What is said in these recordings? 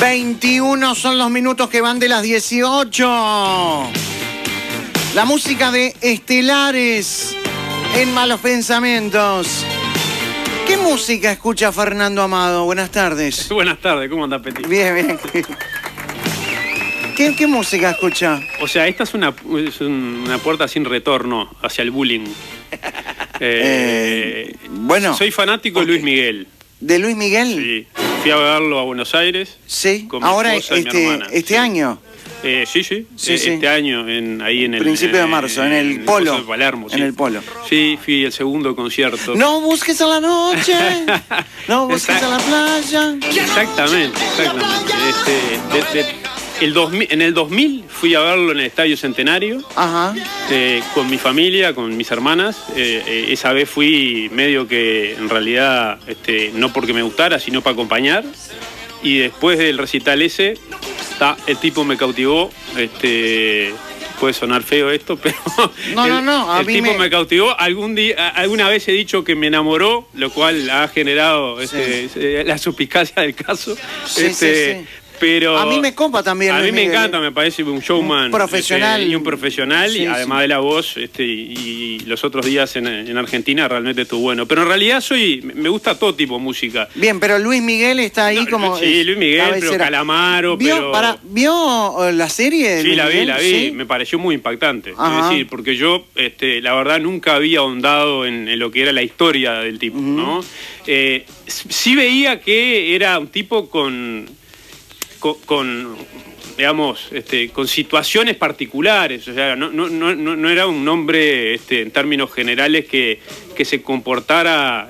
21 son los minutos que van de las 18. La música de Estelares en Malos Pensamientos. ¿Qué música escucha Fernando Amado? Buenas tardes. Buenas tardes, ¿cómo anda, Petit? Bien, bien. ¿Qué música escucha? O sea, esta es una puerta sin retorno hacia el bullying. Bueno. Soy fanático de Luis Miguel. ¿De Luis Miguel? Sí. Fui a verlo a Buenos Aires. Sí. Con mi Ahora, esposa y mi hermana. este año. Sí. Este año, ahí en el... Principio de marzo, en el Polo. De Palermo, sí. En el Polo. Sí, fui al segundo concierto. No busques a la noche, no busques a la playa. Exactamente. En el 2000 fui a verlo en el Estadio Centenario. Ajá. Con mi familia, con mis hermanas. Esa vez fui medio que en realidad no porque me gustara, sino para acompañar. Y después del recital ese, el tipo me cautivó. Puede sonar feo esto, pero No, el tipo me cautivó. Alguna vez he dicho que me enamoró, lo cual ha generado la suspicacia del caso. Sí. Pero a mí me copa también. A mí me encanta, me parece un showman profesional. Y un profesional, y además de la voz, y los otros días en Argentina realmente estuvo bueno. Pero en realidad me gusta todo tipo de música. Bien, pero Luis Miguel está ahí como... Sí, Luis Miguel, pero Calamaro, ¿Vio la serie de Luis Miguel? La vi, ¿sí? Me pareció muy impactante. Ajá. Es decir, porque yo, la verdad, nunca había ahondado en lo que era la historia del tipo, ¿no? Sí veía que era un tipo digamos, con situaciones particulares. O sea, no era un hombre en términos generales que se comportara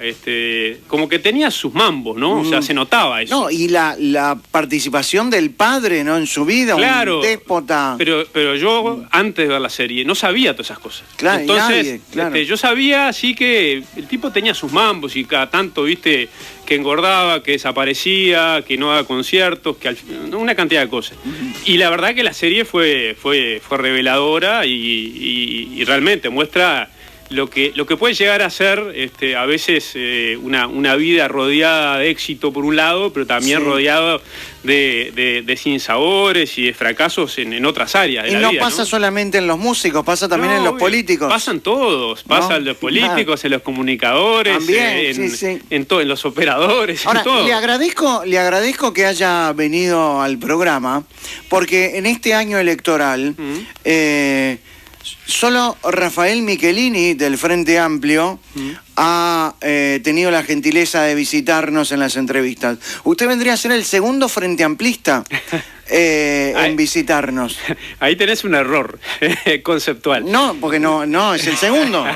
como que tenía sus mambos, ¿no? O sea, se notaba eso. No, y la participación del padre, ¿no? En su vida, claro, un déspota. Pero yo, antes de ver la serie, no sabía todas esas cosas. Claro, entonces, claro. Yo sabía así que el tipo tenía sus mambos y cada tanto, viste, que engordaba, que desaparecía, que no daba conciertos, una cantidad de cosas. Y la verdad que la serie fue reveladora y realmente muestra lo que puede llegar a ser a veces una vida rodeada de éxito por un lado, pero también rodeado de sinsabores y de fracasos en otras áreas de la vida. Y no pasa solamente en los músicos, pasa también en los políticos. Pasan todos, pasa en los políticos, en los comunicadores, también, en los operadores. Ahora, en todo. Le agradezco que haya venido al programa, porque en este año electoral solo Rafael Michelini, del Frente Amplio, ha tenido la gentileza de visitarnos en las entrevistas. Usted vendría a ser el segundo frente amplista en visitarnos. Ahí tenés un error conceptual. No, porque no, es el segundo,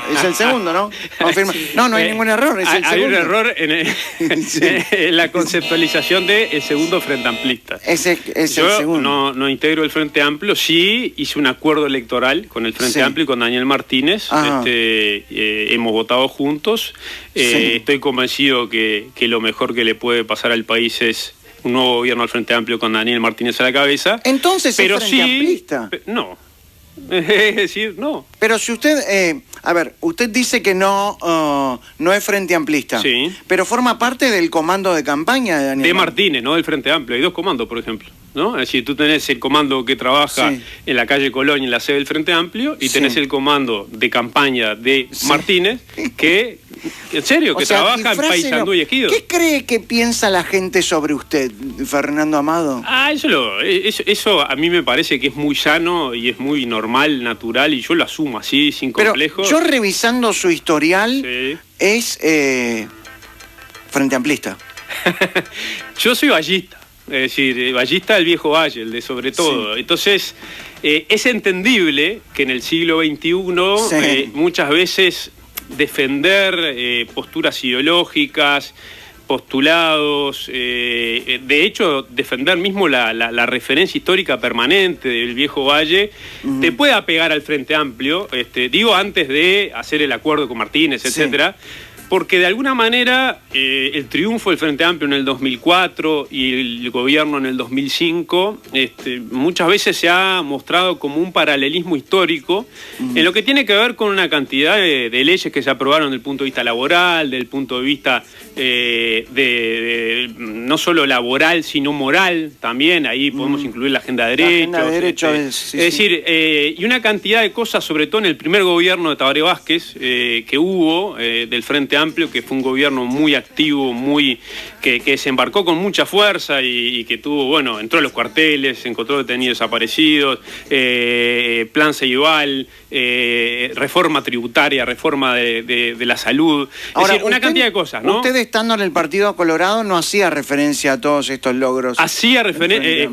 ¿no? Confirma. No hay ningún error, es el segundo. Hay un error en la conceptualización del segundo frente amplista. Es el segundo. No integro el Frente Amplio, sí hice un acuerdo electoral con el Frente Amplio y con Daniel Martínez. Hemos votado juntos. Estoy convencido que lo mejor que le puede pasar al país es un nuevo gobierno al Frente Amplio con Daniel Martínez a la cabeza. Entonces, ¿es Frente Amplista? No. Es decir, no. Pero si usted... usted dice que no es Frente Amplista. Sí. Pero forma parte del comando de campaña de Daniel Martínez, no del Frente Amplio. Hay dos comandos, por ejemplo, ¿no? Es decir, tú tenés el comando que trabaja en la calle Colón, en la sede del Frente Amplio, y tenés el comando de campaña de Martínez, que, en serio, que trabaja en Paysandú y Ejido. ¿Qué cree que piensa la gente sobre usted, Fernando Amado? Eso a mí me parece que es muy sano y es muy normal, natural, y yo lo asumo así, sin complejos. Yo revisando su historial, es Frente Amplista. Yo soy vallista. Es decir, vallista del viejo valle, el de sobre todo. Entonces, es entendible que en el siglo XXI muchas veces defender posturas ideológicas, postulados, de hecho, defender mismo la referencia histórica permanente del viejo valle, te puede apegar al Frente Amplio, digo antes de hacer el acuerdo con Martínez, etcétera. Porque de alguna manera el triunfo del Frente Amplio en el 2004 y el gobierno en el 2005 muchas veces se ha mostrado como un paralelismo histórico en lo que tiene que ver con una cantidad de leyes que se aprobaron desde el punto de vista laboral, del punto de vista no solo laboral, sino moral también. Ahí podemos incluir la agenda de derechos. Es decir, y una cantidad de cosas, sobre todo en el primer gobierno de Tabaré Vázquez, que hubo del Frente Amplio, que fue un gobierno muy activo, que se embarcó con mucha fuerza y que tuvo, bueno, entró a los cuarteles, encontró detenidos desaparecidos, plan Ceibal, reforma tributaria, reforma de la salud. Ahora, es decir, una cantidad de cosas, ¿no? Usted, estando en el Partido Colorado, no hacía referencia a todos estos logros. Hacía referencia,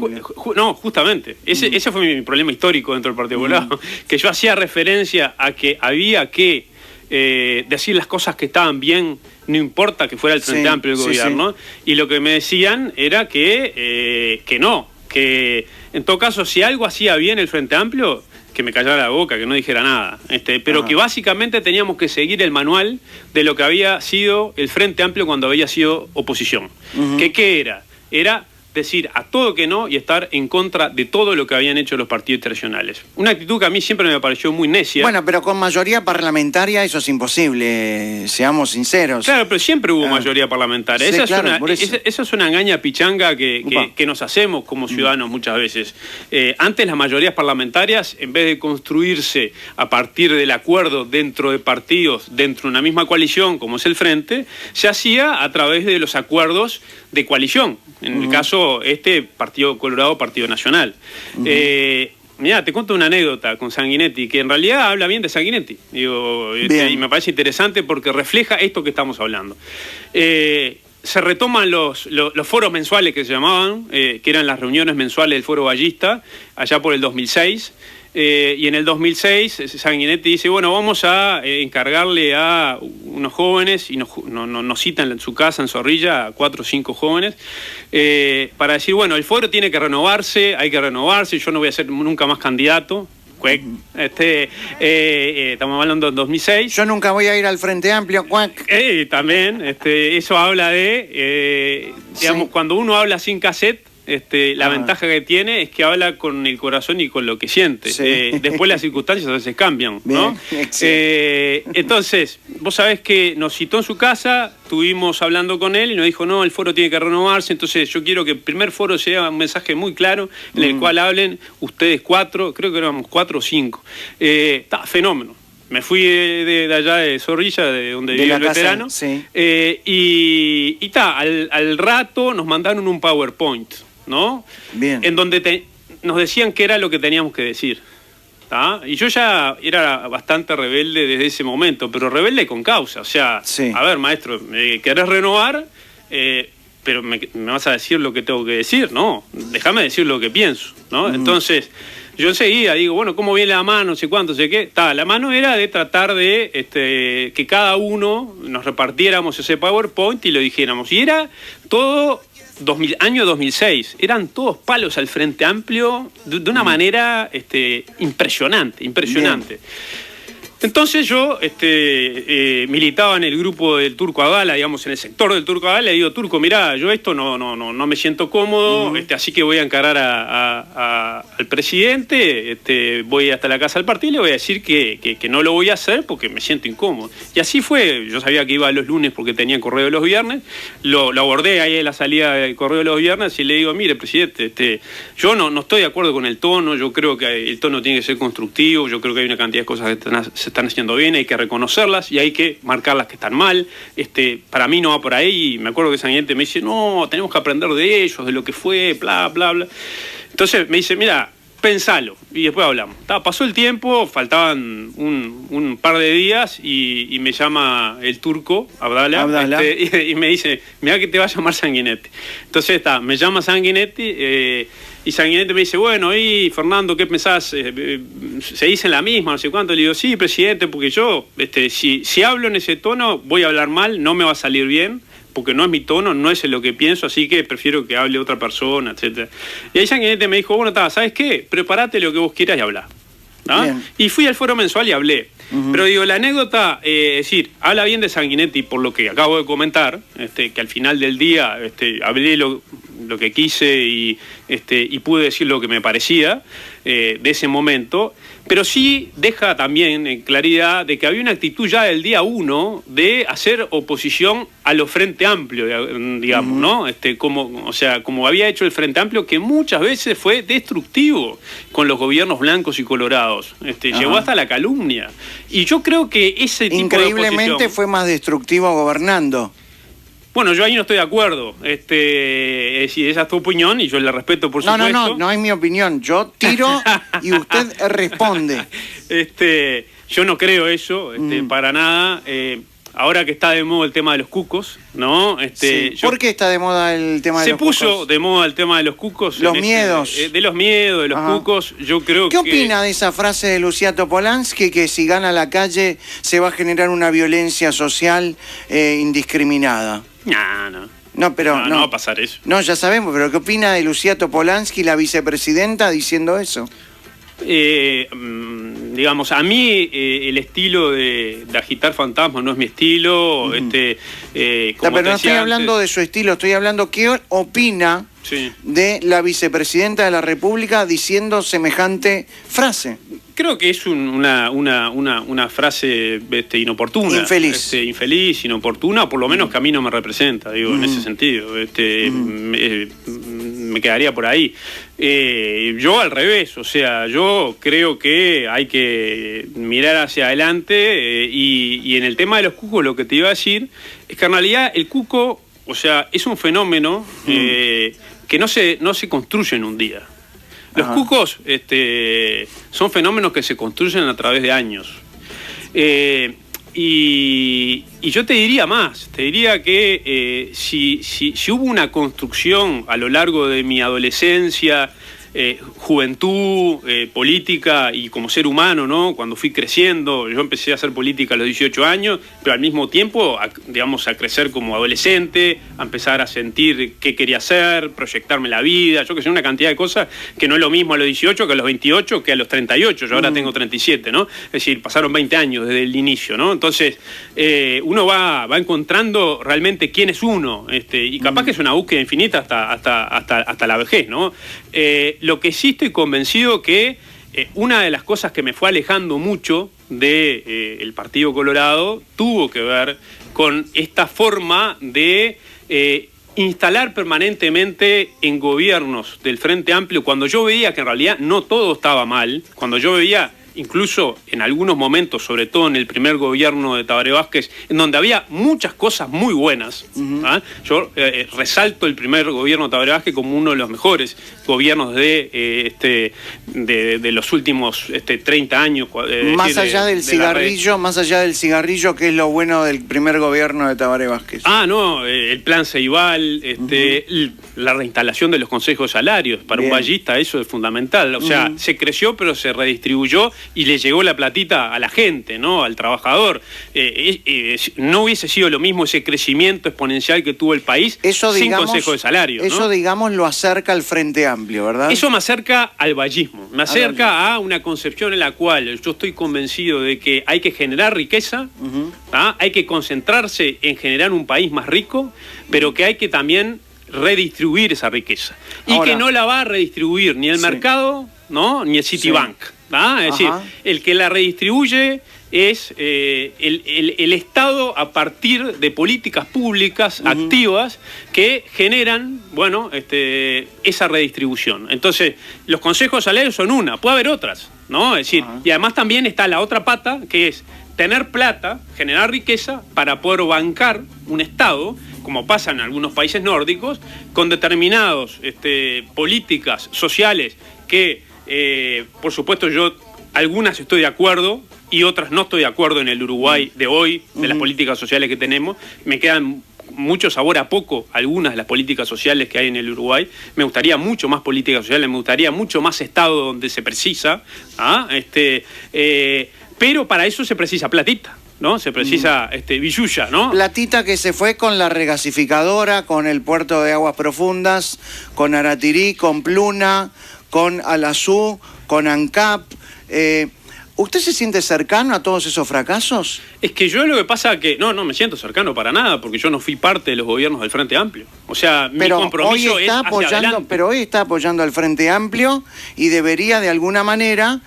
no, justamente, ese fue mi problema histórico dentro del Partido Colorado, que yo hacía referencia a que había que decir las cosas que estaban bien, no importa que fuera el Frente Amplio del gobierno, y lo que me decían era que no, que en todo caso, si algo hacía bien el Frente Amplio, que me callara la boca, que no dijera nada, pero que básicamente teníamos que seguir el manual de lo que había sido el Frente Amplio cuando había sido oposición. ¿Qué era? Era decir a todo que no y estar en contra de todo lo que habían hecho los partidos tradicionales. Una actitud que a mí siempre me pareció muy necia. Bueno, pero con mayoría parlamentaria eso es imposible, seamos sinceros. Claro, pero siempre hubo mayoría parlamentaria. Sí, esa es una engaña pichanga que nos hacemos como ciudadanos muchas veces. Antes las mayorías parlamentarias, en vez de construirse a partir del acuerdo dentro de partidos, dentro de una misma coalición, como es el Frente, se hacía a través de los acuerdos de coalición. En el caso, Partido Colorado, Partido Nacional. Mirá, te cuento una anécdota con Sanguinetti, que en realidad habla bien de Sanguinetti. Y me parece interesante porque refleja esto que estamos hablando. Se retoman los foros mensuales que se llamaban, que eran las reuniones mensuales del Foro Ballista, allá por el 2006. Y en el 2006 Sanguinetti dice, bueno, vamos a encargarle a unos jóvenes, y nos citan en su casa en Zorrilla a 4 o 5 jóvenes, para decir, bueno, el foro tiene que renovarse, hay que renovarse, yo no voy a ser nunca más candidato. Estamos hablando de 2006. Yo nunca voy a ir al Frente Amplio. También, eso habla de, digamos, cuando uno habla sin cassette, la ventaja que tiene es que habla con el corazón y con lo que siente. Después las circunstancias a veces cambian, ¿no? Entonces, vos sabés que nos citó en su casa, estuvimos hablando con él y nos dijo, no, el foro tiene que renovarse, entonces yo quiero que el primer foro sea un mensaje muy claro en el cual hablen ustedes 4, creo que éramos 4 o 5. Está fenómeno. Me fui de allá de Zorrilla, de donde vive el veterano, y al rato nos mandaron un PowerPoint, ¿no? Bien. En donde nos decían qué era lo que teníamos que decir. ¿tá? Y yo ya era bastante rebelde desde ese momento, pero rebelde con causa. O sea, a ver, maestro, ¿querés renovar? Pero me vas a decir lo que tengo que decir. No, déjame decir lo que pienso, ¿no? Entonces, yo enseguida digo, bueno, ¿cómo viene la mano? No sé cuánto, sé qué. La mano era de tratar de que cada uno nos repartiéramos ese PowerPoint y lo dijéramos. Y era todo... año 2006, eran todos palos al Frente Amplio de una manera impresionante. Bien. Entonces yo militaba en el grupo del Turco Abdala, digamos, en el sector del Turco Abdala, y digo, Turco, mirá, yo esto no me siento cómodo, así que voy a encarar al presidente, voy hasta la casa del partido y le voy a decir que no lo voy a hacer porque me siento incómodo. Y así fue, yo sabía que iba los lunes porque tenía correo los viernes, lo abordé ahí en la salida del correo de los viernes y le digo, mire, presidente, yo no estoy de acuerdo con el tono, yo creo que el tono tiene que ser constructivo, yo creo que hay una cantidad de cosas que se están haciendo bien, hay que reconocerlas y hay que marcar las que están mal. Para mí no va por ahí. Y me acuerdo que Sanguinetti me dice, no, tenemos que aprender de ellos, de lo que fue, bla, bla, bla. Entonces me dice, mira, pensalo y después hablamos. Pasó el tiempo, faltaban un par de días y me llama el Turco Abdala. Y me dice, mira que te va a llamar Sanguinetti. Entonces me llama Sanguinetti y Sanguinetti me dice, bueno, y Fernando, ¿qué pensás? ¿Se dice la misma? No sé cuánto. Le digo, sí, presidente, porque yo, si hablo en ese tono, voy a hablar mal, no me va a salir bien, porque no es mi tono, no es lo que pienso, así que prefiero que hable otra persona, etc. Y ahí Sanguinetti me dijo, bueno, ¿sabes qué? Prepárate lo que vos quieras y habla. Y fui al foro mensual y hablé. Pero digo, la anécdota, es decir, habla bien de Sanguinetti por lo que acabo de comentar, que al final del día hablé lo que quise y pude decir lo que me parecía de ese momento, pero sí deja también en claridad de que había una actitud ya del día 1 de hacer oposición a lo Frente Amplio, digamos, ¿no? Como había hecho el Frente Amplio, que muchas veces fue destructivo con los gobiernos blancos y colorados, llegó hasta la calumnia. Y yo creo que ese tipo de oposición... Increíblemente fue más destructivo gobernando. Bueno, yo ahí no estoy de acuerdo. Es decir, esa es tu opinión y yo la respeto, por supuesto. No es mi opinión. Yo tiro y usted responde. Yo no creo eso, para nada. Ahora que está de moda el tema de los cucos, ¿no? ¿Por qué está de moda el tema de los cucos? Se puso de moda el tema de los cucos. Los miedos. De los miedos, de los cucos, yo creo ¿Qué opina de esa frase de Luciano Polansky, que si gana la calle se va a generar una violencia social indiscriminada? No, pero no va a pasar eso. No, ya sabemos, pero ¿qué opina de Luciano Polansky, la vicepresidenta, diciendo eso? Digamos, a mí el estilo de agitar fantasmas no es mi estilo. Pero no estoy hablando de su estilo, estoy hablando qué opina de la vicepresidenta de la República diciendo semejante frase. Creo que es una frase inoportuna. Infeliz. Infeliz, inoportuna, por lo menos que a mí no me representa, digo, en ese sentido. Me quedaría por ahí. Yo al revés, o sea, yo creo que hay que mirar hacia adelante y en el tema de los cucos lo que te iba a decir es que en realidad el cuco, o sea, es un fenómeno que no se construye en un día. Los cucos son fenómenos que se construyen a través de años. Y yo te diría más, te diría que si hubo una construcción a lo largo de mi adolescencia, juventud, política y como ser humano, ¿no? Cuando fui creciendo, yo empecé a hacer política a los 18 años, pero al mismo tiempo, digamos, a crecer como adolescente, a empezar a sentir qué quería hacer, proyectarme la vida, yo que sé, una cantidad de cosas que no es lo mismo a los 18 que a los 28 que a los 38, yo ahora tengo 37, ¿no? Es decir, pasaron 20 años desde el inicio, ¿no? Entonces, uno va encontrando realmente quién es uno, y capaz que es una búsqueda infinita hasta la vejez, ¿no? Lo que sí estoy convencido que una de las cosas que me fue alejando mucho del Partido Colorado tuvo que ver con esta forma de instalar permanentemente en gobiernos del Frente Amplio, cuando yo veía que en realidad no todo estaba mal, cuando yo veía incluso en algunos momentos, sobre todo en el primer gobierno de Tabaré Vázquez, en donde había muchas cosas muy buenas. Yo resalto el primer gobierno de Tabaré Vázquez como uno de los mejores gobiernos de los últimos 30 años. Más allá del cigarrillo, ¿qué es lo bueno del primer gobierno de Tabaré Vázquez? El plan Ceibal, la reinstalación de los consejos de salarios. Para un vallista eso es fundamental. O sea, se creció, pero se redistribuyó y le llegó la platita a la gente, ¿no? Al trabajador. No hubiese sido lo mismo ese crecimiento exponencial que tuvo el país sin consejo de salario, ¿no? Eso, digamos, lo acerca al Frente Amplio, ¿verdad? Eso me acerca al vallismo, me acerca a una concepción en la cual yo estoy convencido de que hay que generar riqueza, hay que concentrarse en generar un país más rico, pero que hay que también redistribuir esa riqueza. Y que no la va a redistribuir ni el mercado, ¿no? Ni el Citibank. Es decir, el que la redistribuye es el Estado a partir de políticas públicas activas que generan, esa redistribución. Entonces, los consejos de salarios son una, puede haber otras, ¿no? Es decir, y además también está la otra pata, que es tener plata, generar riqueza para poder bancar un Estado, como pasa en algunos países nórdicos, con determinadas políticas sociales que por supuesto yo algunas estoy de acuerdo y otras no estoy de acuerdo en el Uruguay de hoy, de las políticas sociales que tenemos. Me quedan mucho sabor a poco algunas de las políticas sociales que hay en el Uruguay. Me gustaría mucho más políticas sociales, me gustaría mucho más Estado donde se precisa, pero para eso se precisa platita, ¿no? Se precisa billulla, ¿no? Platita que se fue con la regasificadora, con el puerto de aguas profundas, con Aratirí, con Pluna, con Alazú, con ANCAP, ¿Usted se siente cercano a todos esos fracasos? Es que yo lo que pasa es que no me siento cercano para nada, porque yo no fui parte de los gobiernos del Frente Amplio. O sea, mi compromiso es hacia adelante. Pero hoy está apoyando al Frente Amplio y debería de alguna manera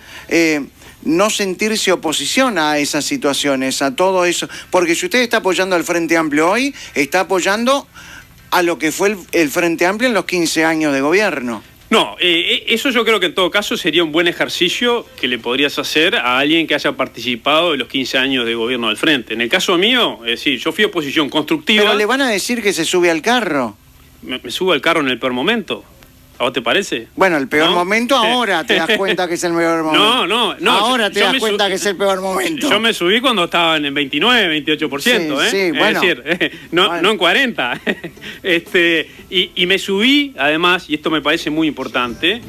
no sentirse oposición a esas situaciones, a todo eso. Porque si usted está apoyando al Frente Amplio hoy, está apoyando a lo que fue el Frente Amplio en los 15 años de gobierno. No, eso yo creo que en todo caso sería un buen ejercicio que le podrías hacer a alguien que haya participado de los 15 años de gobierno del Frente. En el caso mío, es decir, yo fui oposición constructiva. Pero le van a decir que se sube al carro. Me subo al carro en el peor momento. ¿A vos te parece? Bueno, el peor momento ahora te das cuenta que es el peor momento. No. Ahora te das cuenta que es el peor momento. Yo me subí cuando estaba en el 29, 28%, sí, bueno. Es decir, no en 40. Y me subí, además, y esto me parece muy importante,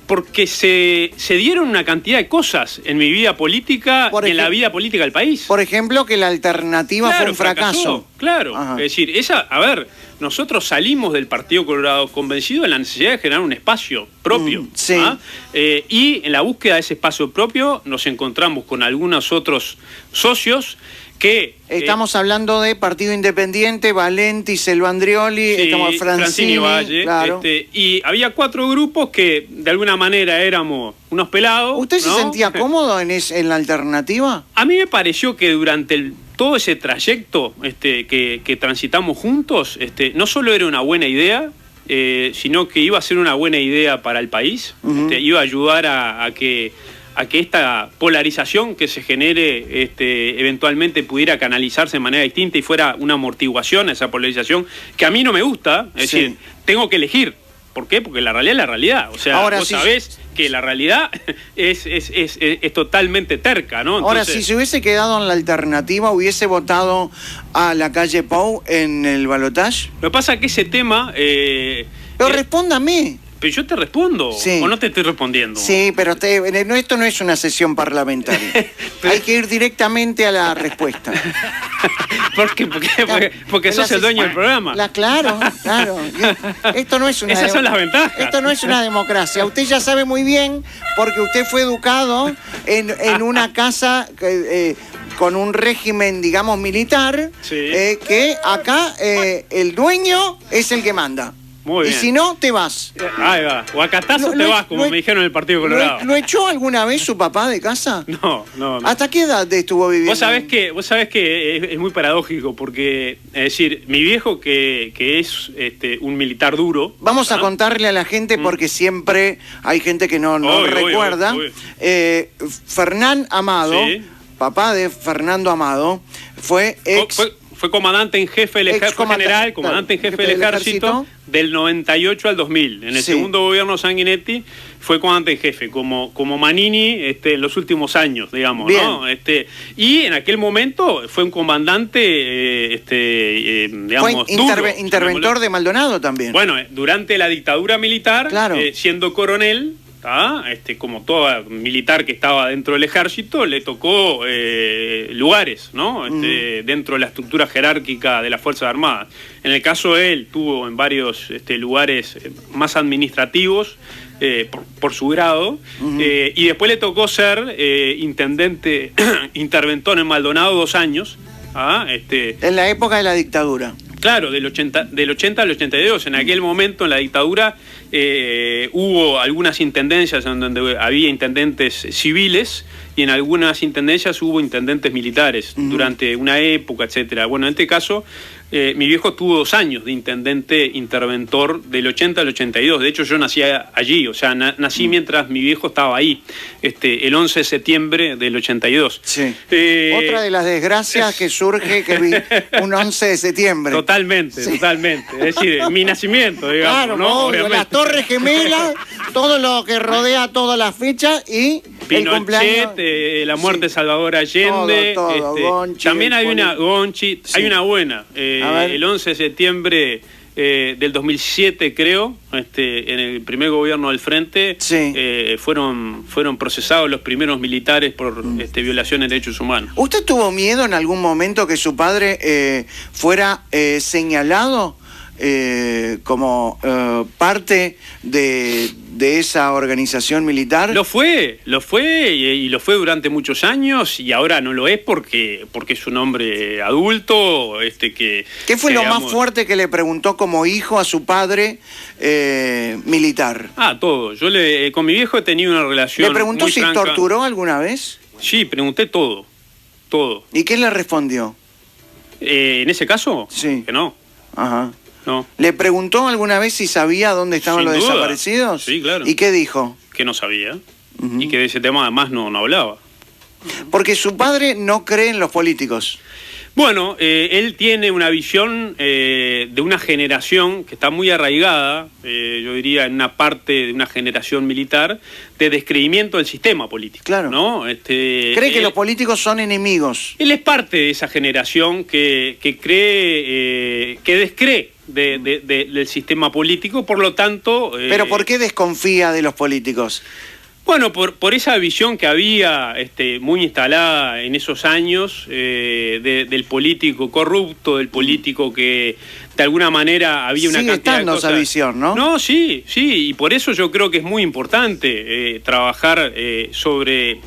porque se dieron una cantidad de cosas en mi vida política y en la vida política del país. Por ejemplo, que la alternativa fue un fracaso. Claro, ajá. Es decir, nosotros salimos del Partido Colorado convencidos de la necesidad de generar un espacio propio. Sí. Y en la búsqueda de ese espacio propio nos encontramos con algunos otros socios que... Estamos hablando de Partido Independiente, Valenti, Selva Andrioli, sí, estamos Francini Valle, claro. Y había 4 grupos que de alguna manera éramos unos pelados. ¿Usted se sentía cómodo en la alternativa? A mí me pareció que durante todo ese trayecto que transitamos juntos, no solo era una buena idea, sino que iba a ser una buena idea para el país, iba a ayudar a que esta polarización que se genere eventualmente pudiera canalizarse de manera distinta y fuera una amortiguación a esa polarización, que a mí no me gusta, es decir, tengo que elegir. ¿Por qué? Porque la realidad es la realidad. O sea, ahora, vos sabés que la realidad es totalmente terca, ¿no? Entonces, ahora, si se hubiese quedado en la alternativa, ¿hubiese votado a la calle Pou en el balotaje? Lo que pasa es que ese tema... Pero respóndame. Pero yo te respondo, ¿o no te estoy respondiendo? Sí, pero esto no es una sesión parlamentaria. Hay que ir directamente a la respuesta. ¿Por qué? Porque sos el dueño del programa. Claro. Esto no es una... Esas son las ventajas. Esto no es una democracia. Usted ya sabe muy bien, porque usted fue educado en una casa... con un régimen, digamos, militar, que acá el dueño es el que manda. Muy bien. Y si no, te vas. Ahí va. O acatás o te vas, como me dijeron en el Partido Colorado. ¿Lo echó alguna vez su papá de casa? No. ¿Hasta qué edad estuvo viviendo? Vos sabés que es muy paradójico, porque, es decir, mi viejo que es un militar duro... Vamos a contarle a la gente, porque siempre hay gente que no recuerda. Fernán Amado, papá de Fernando Amado, fue Fue comandante en jefe del ejército general, comandante en jefe del ejército del 98 al 2000. En el segundo gobierno Sanguinetti fue comandante en jefe, como Manini en los últimos años, digamos, ¿no? Y en aquel momento fue un comandante, digamos, fue interventor de Maldonado también. Bueno, durante la dictadura militar, siendo coronel, como todo militar que estaba dentro del ejército, le tocó lugares, ¿no? Dentro de la estructura jerárquica de las Fuerzas Armadas. En el caso de él, tuvo en varios lugares más administrativos por su grado, y después le tocó ser intendente, interventor en Maldonado 2 años. En la época de la dictadura. Claro, del 80 al 82. En aquel momento, en la dictadura, hubo algunas intendencias en donde había intendentes civiles y en algunas intendencias hubo intendentes militares durante una época, etcétera. Bueno, en este caso, mi viejo tuvo 2 años de intendente interventor del 80 al 82. De hecho, yo nací allí, o sea, nací mientras mi viejo estaba ahí, el 11 de septiembre del 82. Sí. Otra de las desgracias que surge un 11 de septiembre. Totalmente. Es decir, mi nacimiento, digamos. Claro, ¿no? Obvio, las Torres Gemelas, todo lo que rodea todas las fechas y Pinochet, la muerte de Salvador Allende. Todo, Gonchi, también hay una Gonchi, hay una buena. El 11 de septiembre del 2007, creo, en el primer gobierno del Frente, fueron procesados los primeros militares por violaciones de derechos humanos. ¿Usted tuvo miedo en algún momento que su padre fuera señalado como parte de esa organización militar? Lo fue y lo fue durante muchos años y ahora no lo es porque es un hombre adulto. ¿Qué fue lo más fuerte que le preguntó como hijo a su padre militar? Todo. Yo con mi viejo he tenido una relación. ¿Le preguntó muy si franca. torturó alguna vez? Sí, pregunté todo. ¿Y qué le respondió? ¿En ese caso? Sí. Que no. Ajá. No. ¿Le preguntó alguna vez si sabía dónde estaban los desaparecidos? Sí, claro. ¿Y qué dijo? Que no sabía. Y que de ese tema además no hablaba. Porque su padre no cree en los políticos. Bueno, él tiene una visión de una generación que está muy arraigada, yo diría en una parte de una generación militar, de descreimiento del sistema político. Claro. ¿No? Cree que los políticos son enemigos. Él es parte de esa generación que cree, que descree del sistema político, por lo tanto... ¿Pero por qué desconfía de los políticos? Bueno, por esa visión que había muy instalada en esos años del político corrupto, del político que de alguna manera había una cantidad de cosas. Esa visión, ¿no? No, sí, y por eso yo creo que es muy importante trabajar sobre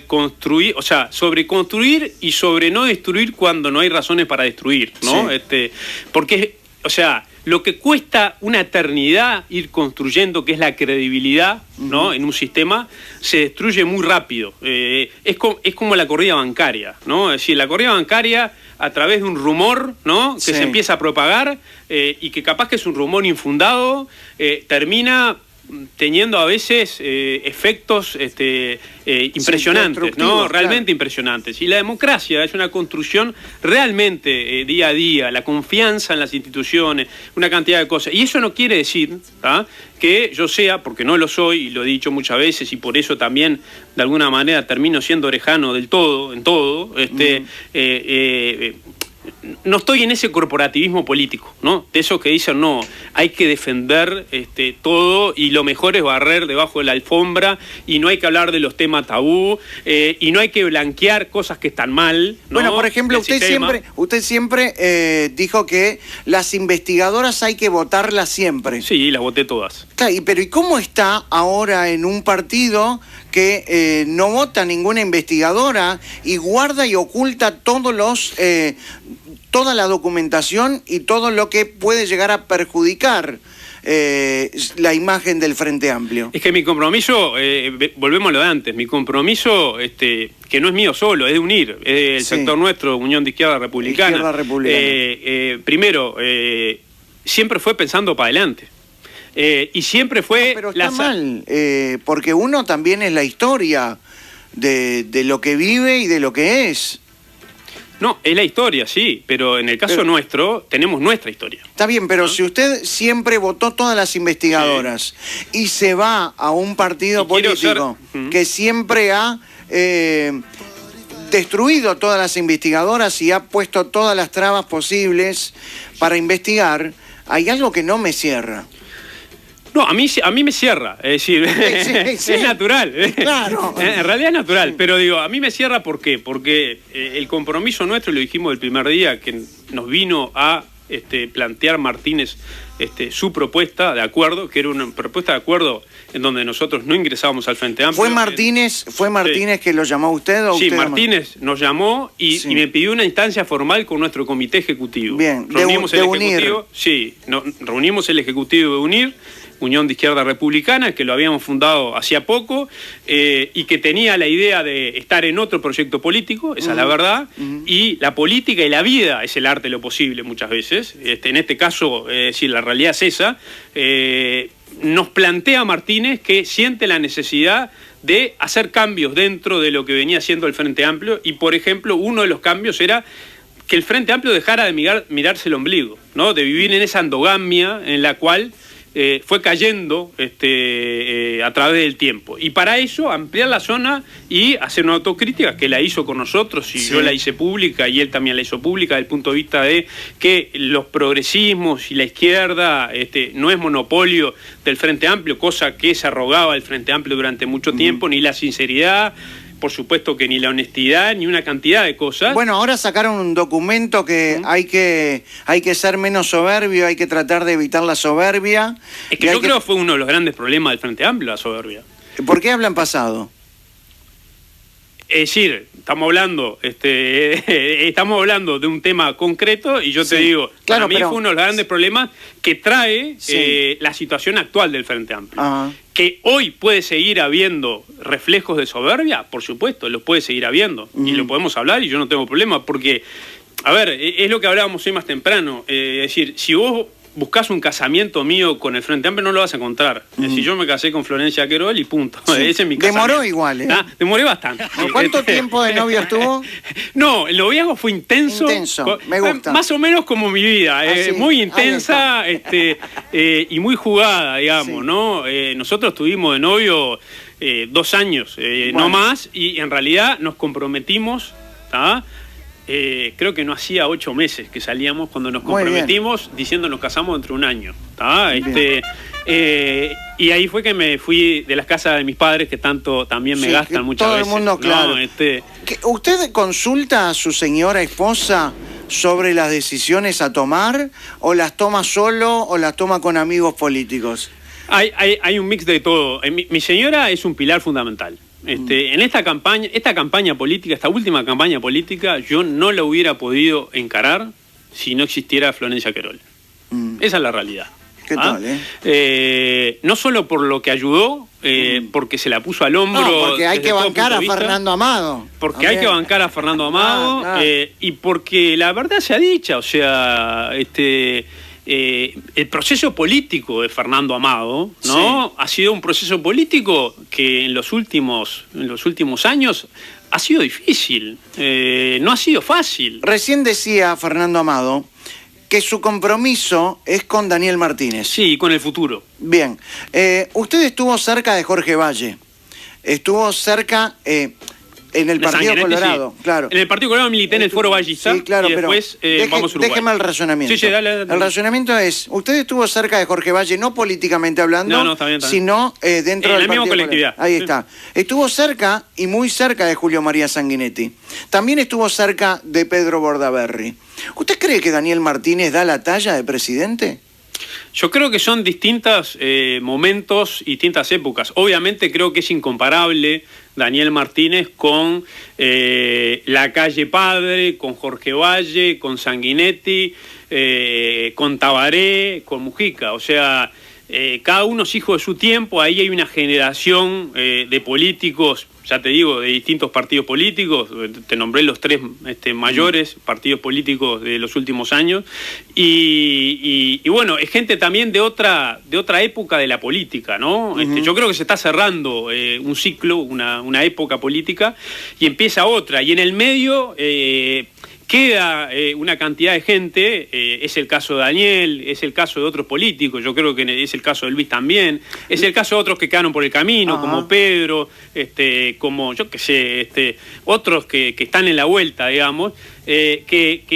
construir, o sea, sobre construir y sobre no destruir cuando no hay razones para destruir, ¿no? Sí. Porque, o sea, lo que cuesta una eternidad ir construyendo, que es la credibilidad, ¿no? En un sistema, se destruye muy rápido. Es como la corrida bancaria, ¿no? Es decir, la corrida bancaria, a través de un rumor, ¿no? Que se empieza a propagar y que capaz que es un rumor infundado, termina teniendo a veces efectos impresionantes, ¿no? Realmente impresionantes. Y la democracia es una construcción realmente día a día, la confianza en las instituciones, una cantidad de cosas. Y eso no quiere decir que yo sea, porque no lo soy, y lo he dicho muchas veces, y por eso también de alguna manera termino siendo orejano del todo, en todo, no estoy en ese corporativismo político, ¿no? De esos que dicen, no, hay que defender todo y lo mejor es barrer debajo de la alfombra y no hay que hablar de los temas tabú y no hay que blanquear cosas que están mal, ¿no? Bueno, por ejemplo, usted siempre dijo que las investigadoras hay que votarlas siempre. Sí, las voté todas. Claro, pero ¿y cómo está ahora en un partido que no vota ninguna investigadora y guarda y oculta toda la documentación y todo lo que puede llegar a perjudicar la imagen del Frente Amplio? Es que mi compromiso, volvemos a lo de antes, mi compromiso, que no es mío solo, es de UNIR, es del sector nuestro, Unión de Izquierda Republicana. Primero, siempre fue pensando para adelante. Y siempre fue... No, pero está mal, porque uno también es la historia de lo que vive y de lo que es. No, es la historia, sí, pero en el caso nuestro tenemos nuestra historia. Está bien, pero si usted siempre votó todas las investigadoras y se va a un partido político que siempre ha destruido todas las investigadoras y ha puesto todas las trabas posibles para investigar, hay algo que no me cierra. No, a mí me cierra, es decir, es natural. Claro. En realidad es natural, pero digo, a mí me cierra ¿por qué? Porque el compromiso nuestro, lo dijimos el primer día, que nos vino a plantear Martínez su propuesta de acuerdo, que era una propuesta de acuerdo en donde nosotros no ingresábamos al Frente Amplio. ¿Fue Martínez que lo llamó a usted? ¿O sí, usted Martínez nos llamó y me pidió una instancia formal con nuestro comité ejecutivo. Bien, reunimos de el UNIR. ejecutivo, sí, reunimos el ejecutivo de UNIR, Unión de Izquierda Republicana, que lo habíamos fundado hacía poco, y que tenía la idea de estar en otro proyecto político, esa es la verdad, y la política y la vida es el arte de lo posible muchas veces. En este caso, la realidad es esa. Nos plantea Martínez que siente la necesidad de hacer cambios dentro de lo que venía siendo el Frente Amplio, y por ejemplo, uno de los cambios era que el Frente Amplio dejara de mirarse el ombligo, ¿no? De vivir en esa endogamia en la cual fue cayendo a través del tiempo. Y para eso ampliar la zona y hacer una autocrítica, que la hizo con nosotros, y yo la hice pública y él también la hizo pública, desde el punto de vista de que los progresismos y la izquierda no es monopolio del Frente Amplio, cosa que se arrogaba el Frente Amplio durante mucho tiempo, ni la sinceridad, por supuesto que ni la honestidad, ni una cantidad de cosas. Bueno, ahora sacaron un documento que hay que ser menos soberbio, hay que tratar de evitar la soberbia. Es que yo creo que fue uno de los grandes problemas del Frente Amplio, la soberbia. ¿Por qué hablan pasado? Es decir, estamos hablando de un tema concreto y yo te digo, claro, para mí fue uno de los grandes problemas que trae la situación actual del Frente Amplio. Ajá. Que hoy puede seguir habiendo reflejos de soberbia, por supuesto, los puede seguir habiendo y lo podemos hablar y yo no tengo problema porque, a ver, es lo que hablábamos hoy más temprano, es decir, si vos buscás un casamiento mío con el Frente Amplio no lo vas a encontrar. Es decir, yo me casé con Florencia Querol y punto. Sí. Ese es mi casamiento. Demoró igual, ¿eh? Demoré bastante. ¿Cuánto tiempo de novio estuvo? No, el noviazgo fue intenso. Intenso, me gusta. Más o menos como mi vida, sí. muy intensa y muy jugada, digamos, sí. ¿No? Nosotros tuvimos de novio 2 años, bueno, no más, y en realidad nos comprometimos, ¿tá? Creo que no hacía 8 meses que salíamos cuando nos comprometimos diciendo nos casamos dentro de 1 año. ¿Tá? Y ahí fue que me fui de las casas de mis padres que tanto también me gastan muchas veces. Todo el mundo, claro. ¿no? ¿Usted consulta a su señora esposa sobre las decisiones a tomar o las toma solo o las toma con amigos políticos? Hay un mix de todo. Mi señora es un pilar fundamental. En esta campaña política, esta última campaña política, yo no la hubiera podido encarar si no existiera Florencia Querol. Esa es la realidad. ¿Qué tal, no solo por lo que ayudó, porque se la puso al hombro. No, porque hay que bancar a Fernando Amado. Porque hay que bancar a Fernando Amado, y porque la verdad sea dicha, o sea, el proceso político de Fernando Amado, ¿no? Ha sido un proceso político que en los últimos años ha sido difícil, no ha sido fácil. Recién decía Fernando Amado que su compromiso es con Daniel Martínez. Sí, con el futuro. Bien, usted estuvo cerca de Jorge Valle, estuvo cerca... en el Partido Colorado, claro. En el Partido Colorado milité en el Foro Ballista, sí, claro, y después vamos a Uruguay. Déjeme el razonamiento. Sí, dale. El razonamiento es, usted estuvo cerca de Jorge Valle, no políticamente hablando, está bien. Sino dentro de la misma colectividad. Ahí está. Estuvo cerca y muy cerca de Julio María Sanguinetti. También estuvo cerca de Pedro Bordaberry. ¿Usted cree que Daniel Martínez da la talla de presidente? Yo creo que son distintos momentos y distintas épocas. Obviamente creo que es incomparable Daniel Martínez con la calle Padre, con Jorge Valle, con Sanguinetti, con Tabaré, con Mujica. O sea, cada uno es hijo de su tiempo. Ahí hay una generación de políticos, ya te digo, de distintos partidos políticos. Te nombré los 3 mayores partidos políticos de los últimos años. Y bueno, es gente también de otra época de la política, ¿no? Yo creo que se está cerrando un ciclo, una época política, y empieza otra. Y en el medio... queda una cantidad de gente, es el caso de Daniel, es el caso de otros políticos, yo creo que es el caso de Luis también, es el caso de otros que quedaron por el camino, como Pedro, como yo qué sé, otros que están en la vuelta, digamos, que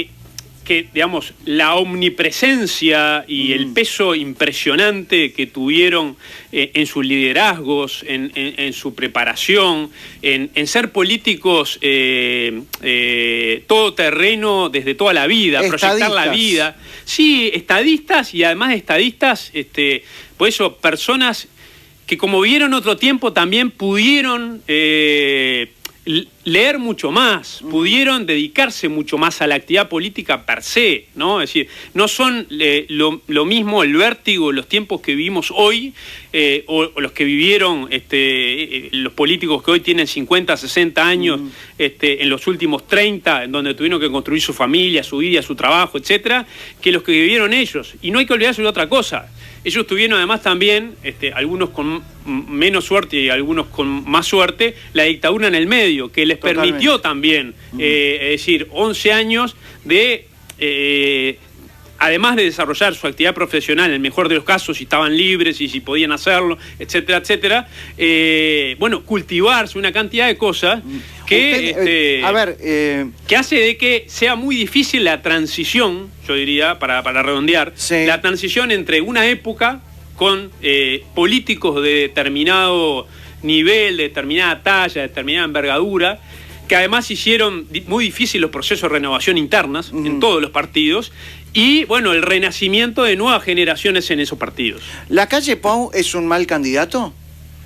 digamos, la omnipresencia y el peso impresionante que tuvieron en sus liderazgos, en su preparación, en ser políticos todoterreno desde toda la vida, proyectar la vida. Sí, estadistas y además de estadistas, por eso personas que como vieron otro tiempo también pudieron... leer mucho más, pudieron dedicarse mucho más a la actividad política per se, ¿no? Es decir, no son lo mismo el vértigo, los tiempos que vivimos hoy, o los que vivieron los políticos que hoy tienen 50, 60 años, en los últimos 30, en donde tuvieron que construir su familia, su vida, su trabajo, etcétera, que los que vivieron ellos. Y no hay que olvidarse de otra cosa. Ellos tuvieron además también, algunos con menos suerte y algunos con más suerte, la dictadura en el medio, que les permitió también, es decir, 11 años de, además de desarrollar su actividad profesional, en el mejor de los casos, si estaban libres y si podían hacerlo, etcétera, etcétera, bueno, cultivarse una cantidad de cosas que, que hace de que sea muy difícil la transición, yo diría, para redondear, la transición entre una época con políticos de determinado nivel, de determinada talla, de determinada envergadura, que además hicieron muy difícil los procesos de renovación internas en todos los partidos, y bueno, el renacimiento de nuevas generaciones en esos partidos. ¿Lacalle Pou es un mal candidato?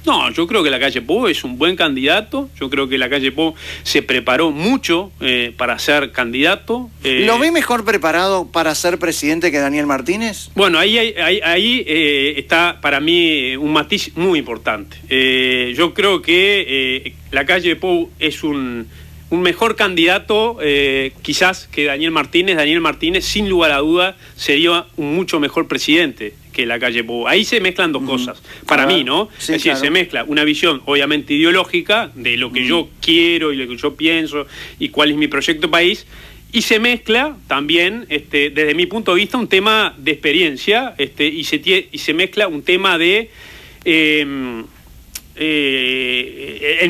No, yo creo que Lacalle Pou es un buen candidato. Yo creo que Lacalle Pou se preparó mucho para ser candidato. ¿Lo ve mejor preparado para ser presidente que Daniel Martínez? Bueno, ahí está para mí un matiz muy importante. Yo creo que Lacalle Pou es un mejor candidato quizás que Daniel Martínez. Daniel Martínez, sin lugar a duda, sería un mucho mejor presidente que Lacalle Pou. Ahí se mezclan dos cosas, para mí, ¿no? Sí, es decir, claro. se mezcla una visión obviamente ideológica de lo que yo quiero y lo que yo pienso y cuál es mi proyecto país, y se mezcla también, desde mi punto de vista, un tema de experiencia, y se mezcla un tema de, en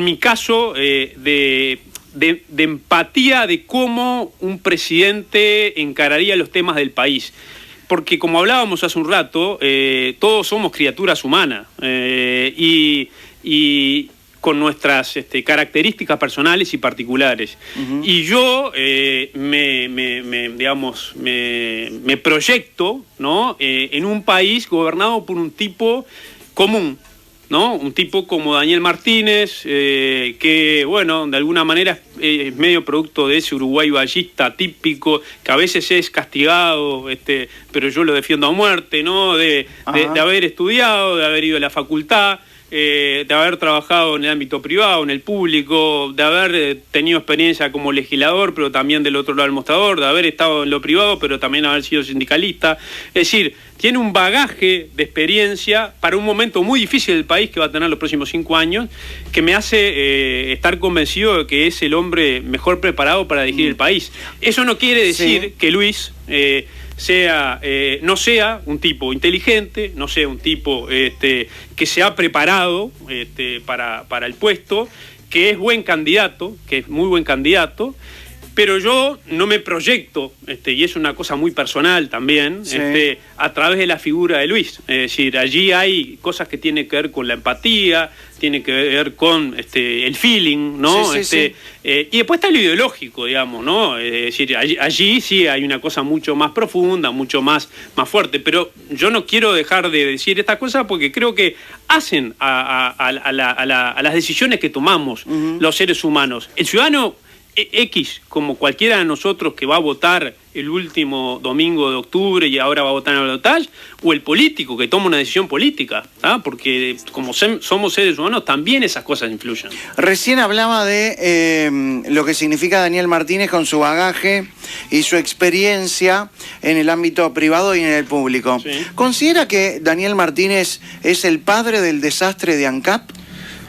mi caso, de empatía de cómo un presidente encararía los temas del país. Porque como hablábamos hace un rato, todos somos criaturas humanas y con nuestras características personales y particulares. Y yo me proyecto, ¿no? En un país gobernado por un tipo común, ¿no? Un tipo como Daniel Martínez, que, bueno, de alguna manera es medio producto de ese Uruguay vallista típico, que a veces es castigado, pero yo lo defiendo a muerte, ¿no? De haber estudiado, de haber ido a la facultad, de haber trabajado en el ámbito privado, en el público, de haber tenido experiencia como legislador, pero también del otro lado del mostrador, de haber estado en lo privado, pero también haber sido sindicalista. Es decir, tiene un bagaje de experiencia para un momento muy difícil del país que va a tener los próximos 5 años, que me hace estar convencido de que es el hombre mejor preparado para dirigir el país. Eso no quiere decir que Luis no sea un tipo inteligente, no sea un tipo que se ha preparado para el puesto, que es buen candidato, que es muy buen candidato, pero yo no me proyecto, y es una cosa muy personal también, a través de la figura de Luis. Es decir, allí hay cosas que tienen que ver con la empatía, tiene que ver con el feeling, ¿no? Y después está lo ideológico, digamos, ¿no? Es decir, allí sí hay una cosa mucho más profunda, mucho más fuerte, pero yo no quiero dejar de decir estas cosas porque creo que hacen a las decisiones que tomamos los seres humanos. El ciudadano X, como cualquiera de nosotros que va a votar el último domingo de octubre y ahora va a votar en el balotaje, o el político que toma una decisión política, porque como somos seres humanos también esas cosas influyen. Recién hablaba de lo que significa Daniel Martínez con su bagaje y su experiencia en el ámbito privado y en el público. Sí. ¿Considera que Daniel Martínez es el padre del desastre de ANCAP?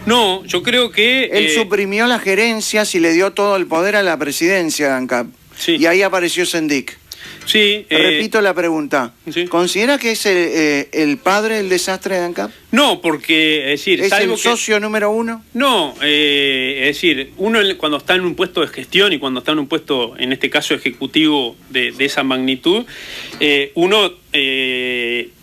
No, yo creo que... Él suprimió las gerencias y le dio todo el poder a la presidencia de ANCAP. Sí. Y ahí apareció Sendik. Sí. Repito la pregunta. Sí. ¿Considera que es el padre del desastre de ANCAP? No, porque, es decir... ¿Es el socio número uno? No, es decir, uno cuando está en un puesto de gestión y cuando está en un puesto, en este caso ejecutivo de esa magnitud, uno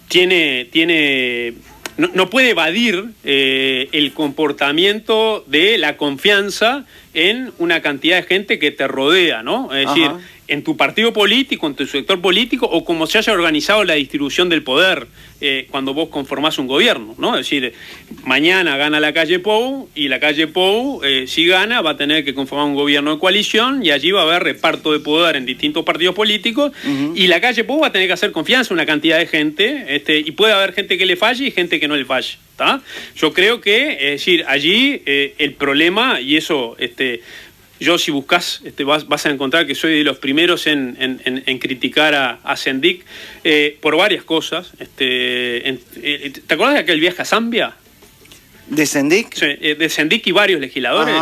tiene no puede evadir el comportamiento de la confianza en una cantidad de gente que te rodea, ¿no? Es decir, en tu partido político, en tu sector político, o como se haya organizado la distribución del poder cuando vos conformás un gobierno, ¿no? Es decir, mañana gana Lacalle Pou, y Lacalle Pou, si gana, va a tener que conformar un gobierno de coalición, y allí va a haber reparto de poder en distintos partidos políticos, y Lacalle Pou va a tener que hacer confianza a una cantidad de gente, y puede haber gente que le falle y gente que no le falle. ¿Tá? Yo creo que, es decir, allí el problema, y eso, yo si buscas vas a encontrar que soy de los primeros en criticar a Sendik por varias cosas. ¿Te acuerdas de aquel viaje a Zambia? ¿De Sendik? Sí, de Sendik y varios legisladores.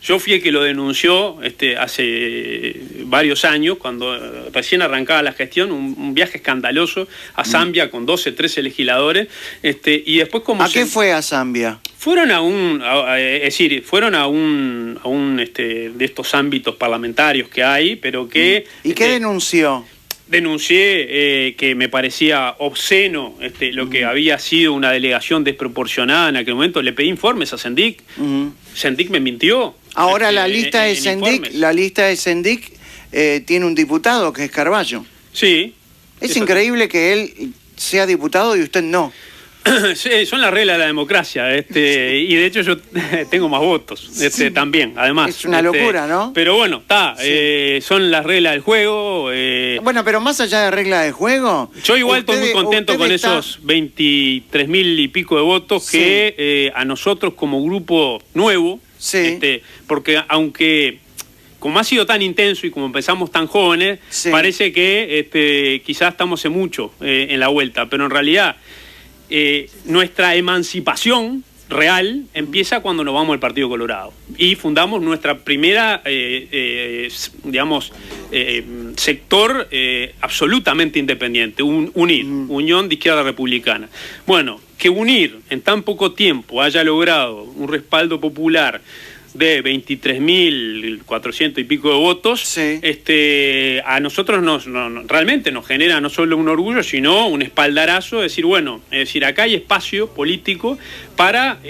Yo fui el que lo denunció hace varios años, cuando recién arrancaba la gestión, un viaje escandaloso a Zambia con 12, 13 legisladores. Y después como ¿A qué fue a Zambia? Fueron fueron a un de estos ámbitos parlamentarios que hay, pero que... ¿Y qué denunció? denuncié que me parecía obsceno lo que había sido una delegación desproporcionada en aquel momento. Le pedí informes a Sendik. Sendik me mintió. Ahora la lista de Sendik tiene un diputado que es Carballo. Sí. Es increíble que él sea diputado y usted no. Sí, son las reglas de la democracia, y de hecho yo tengo más votos, también, además. Es una locura, ¿no? Pero bueno, está, son las reglas del juego. Bueno, pero más allá de reglas de juego... Yo igual estoy muy contento con esos 23.000 y pico de votos que a nosotros como grupo nuevo, porque aunque... Como ha sido tan intenso y como empezamos tan jóvenes, parece que quizás estamos en mucho en la vuelta, pero en realidad... nuestra emancipación real empieza cuando nos vamos al Partido Colorado y fundamos nuestra primera, sector absolutamente independiente, UNIR, Unión de Izquierda Republicana. Bueno, que UNIR en tan poco tiempo haya logrado un respaldo popular de 23.400 y pico de votos, a nosotros realmente nos genera no solo un orgullo, sino un espaldarazo, decir, bueno, acá hay espacio político para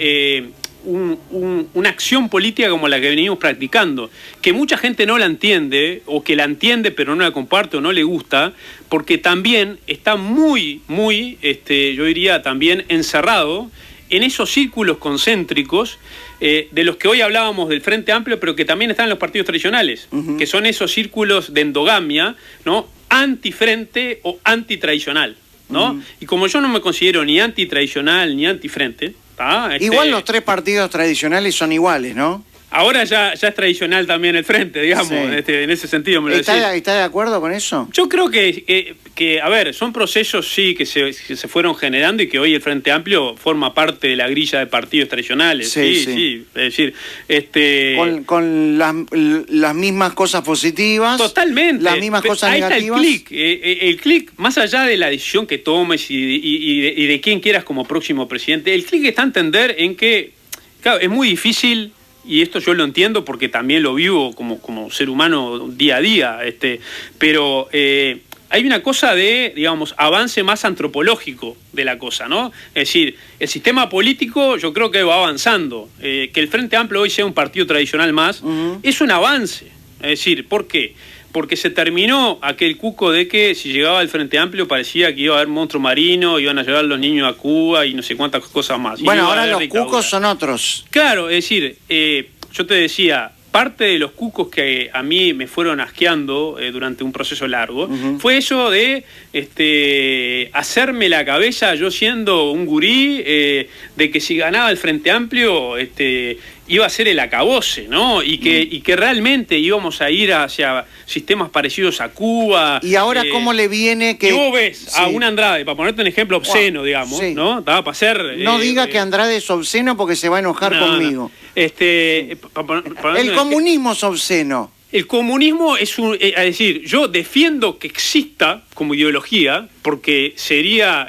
una acción política como la que venimos practicando, que mucha gente no la entiende, o que la entiende pero no la comparte o no le gusta, porque también está muy, muy, yo diría también encerrado en esos círculos concéntricos de los que hoy hablábamos del Frente Amplio, pero que también están en los partidos tradicionales, que son esos círculos de endogamia, ¿no? Antifrente o antitradicional, ¿no? Y como yo no me considero ni antitradicional ni antifrente... Igual los tres partidos tradicionales son iguales, ¿no? Ahora ya es tradicional también el Frente, digamos, en ese sentido me lo decís. ¿Está de acuerdo con eso? Yo creo que a ver, son procesos, que se fueron generando y que hoy el Frente Amplio forma parte de la grilla de partidos tradicionales. Sí. Es decir, con las mismas cosas positivas. Totalmente. Las mismas cosas negativas. Ahí está el clic, más allá de la decisión que tomes y de quién quieras como próximo presidente, el clic está a entender en que, claro, es muy difícil... Y esto yo lo entiendo porque también lo vivo como ser humano día a día, pero hay una cosa de, digamos, avance más antropológico de la cosa, ¿no? Es decir, el sistema político yo creo que va avanzando. Que el Frente Amplio hoy sea un partido tradicional más, es un avance. Es decir, ¿por qué? Porque se terminó aquel cuco de que si llegaba el Frente Amplio parecía que iba a haber monstruo marino, iban a llevar los niños a Cuba y no sé cuántas cosas más. Bueno, ahora los cucos son otros. Claro, es decir, yo te decía, parte de los cucos que a mí me fueron asqueando durante un proceso largo fue eso de hacerme la cabeza yo siendo un gurí de que si ganaba el Frente Amplio iba a ser el acabose, ¿no? Y que realmente íbamos a ir hacia sistemas parecidos a Cuba. Y ahora, ¿cómo le viene que...? Y vos ves a un Andrade, para ponerte un ejemplo obsceno, digamos, ¿no? Para ser... No diga que Andrade es obsceno porque se va a enojar conmigo. El comunismo es obsceno. El comunismo es es decir, yo defiendo que exista como ideología, porque sería